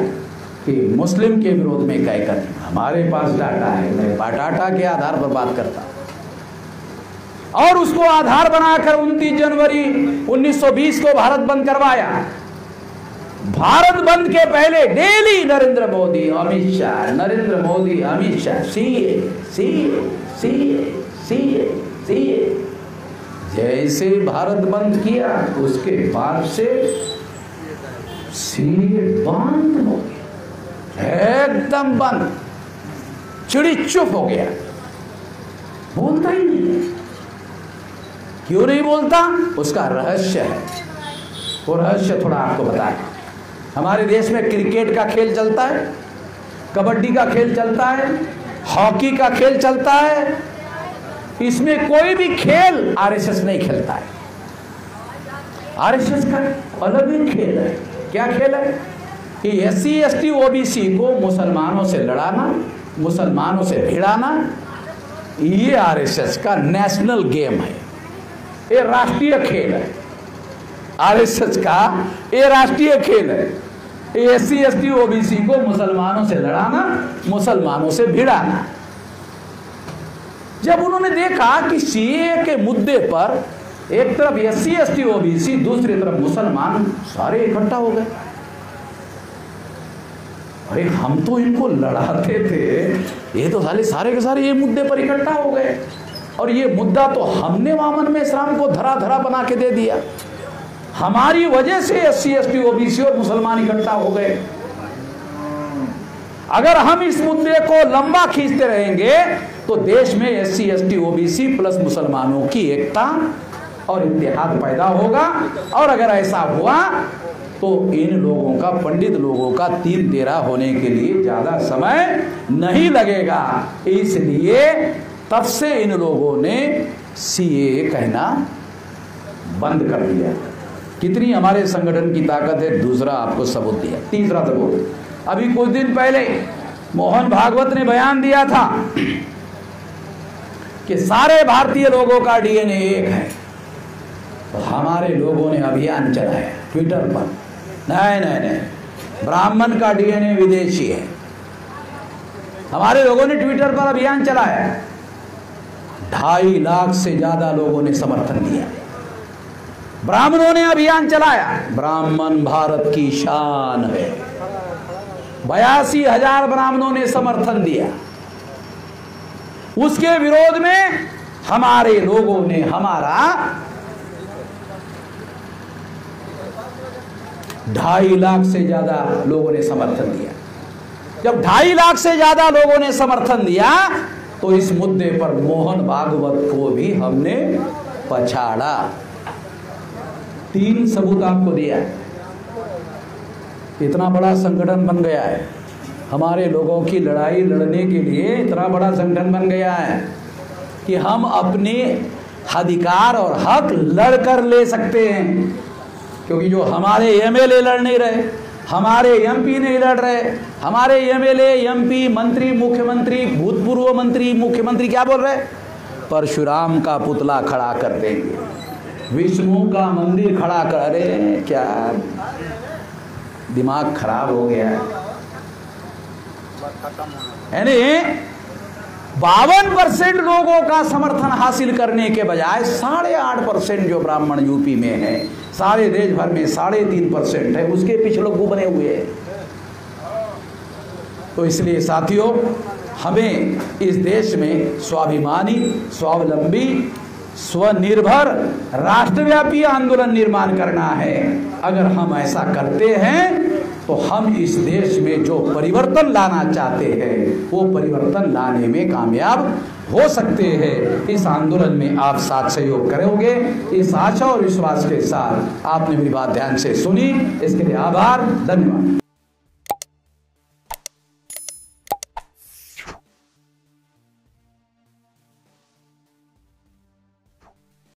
[SPEAKER 1] कि मुस्लिम के विरोध में कहकर हमारे पास डाटा है, मैं डाटा के आधार पर बात करता और उसको आधार बनाकर 29 जनवरी 1920 को भारत बंद करवाया। भारत बंद के पहले daily Narendra Modi Amit Shah, Narendra Modi Amit Shah, CA CA CA CA CA. जैसे भारत बंद किया उसके बाद से सीए बंद हो गया, एकदम बंद, चिड़ी चुप हो गया, बोलता ही नहीं। क्यों नहीं बोलता? उसका रहस्य है। वो रहस्य थोड़ा आपको बताएं। हमारे देश में क्रिकेट का खेल चलता है, कबड्डी का खेल चलता है, हॉकी का खेल चलता है। इसमें कोई भी खेल आरएसएस नहीं खेलता है। आरएसएस का अलग ही खेल है। क्या खेल है कि एससी एसटी ओबीसी को मुसलमानों से लड़ाना, मुसलमानों से भिड़ाना, ये आरएसएस का नेशनल गेम है, ये राष्ट्रीय खेल है। आरएसएस का ये राष्ट्रीय खेल है। एससी एसटी ओबीसी को मुसलमानों से लड़ाना, मुसलमानों से भिड़ाना। जब उन्होंने देखा कि सीए के मुद्दे पर एक तरफ एससी एसटी ओबीसी, दूसरी तरफ मुसलमान सारे इकट्ठा हो गए। अरे हम तो इनको लड़ाते थे, ये तो सारे के सारे ये मुद्दे पर इकट्ठा हो गए और ये मुद्दा तो हमने वामन में इस्लाम को धरा धरा बना के दे दिया। हमारी वजह से एससी एसटी ओबीसी और मुसलमान इकट्ठा हो गए। अगर हम इस मुद्दे को लंबा खींचते रहेंगे तो देश में एससी एसटी ओबीसी प्लस मुसलमानों की एकता और इत्तेहाद पैदा होगा। और अगर ऐसा हुआ तो इन लोगों का, पंडित लोगों का 3-13 होने के लिए ज़्यादा समय नहीं लगेगा। इसलिए तब से इन लोगों ने सीए कहना बंद कर दिया। कितनी हमारे संगठन की ताकत है, दूसरा आपको सबूत दिया। तीसरा सबूत, अभी कुछ दिन पहले मोहन भागवत ने बयान दिया था कि सारे भारतीय लोगों का डीएनए एक है। तो हमारे लोगों ने अभियान चलाया ट्विटर पर, नहीं, ब्राह्मण का डीएनए विदेशी है। हमारे लोगों ने ट्विटर पर अभियान चलाया, 2.5 लाख से ज्यादा लोगों ने समर्थन दिया। ब्राह्मणों ने अभियान चलाया, ब्राह्मण भारत की शान है। 82,000 ब्राह्मणों ने समर्थन दिया। उसके विरोध में हमारे लोगों ने, हमारा 2.5 लाख से ज्यादा लोगों ने समर्थन दिया। जब 2.5 लाख से ज्यादा लोगों ने समर्थन दिया तो इस मुद्दे पर मोहन भागवत को भी हमने पछाड़ा। 3 सबूत आपको दिया है। इतना बड़ा संगठन बन गया है, हमारे लोगों की लड़ाई लड़ने के लिए इतना बड़ा संगठन बन गया है कि हम अपने अधिकार और हक लड़कर ले सकते हैं। क्योंकि जो हमारे एमएलए लड़ नहीं रहे, हमारे एमपी नहीं लड़ रहे, हमारे एमएलए, एमपी, मंत्री, मुख्यमंत्री, भूतपूर्व मंत्री, मुख्यमंत्री क्या बोल रहे? परशुराम का पुतला खड़ा कर देंगे, विष्णु का मंदिर खड़ा कर। अरे क्या दिमाग खराब हो गया है। यानी 52% लोगों का समर्थन हासिल करने के बजाय 8.5% जो ब्राह्मण यूपी में है, सारे देश भर में 3.5% है, उसके पीछे लोग बने हुए हैं। तो इसलिए साथियों, हमें इस देश में स्वाभिमानी, स्वावलंबी, स्वनिर्भर राष्ट्रव्यापी आंदोलन निर्माण करना है। अगर हम ऐसा करते हैं तो हम इस देश में जो परिवर्तन लाना चाहते हैं वो परिवर्तन लाने में कामयाब हो सकते हैं। इस आंदोलन में आप साथ सहयोग करोगे, इस आशा और विश्वास के साथ आपने मेरी बात ध्यान से सुनी, इसके लिए आभार, धन्यवाद।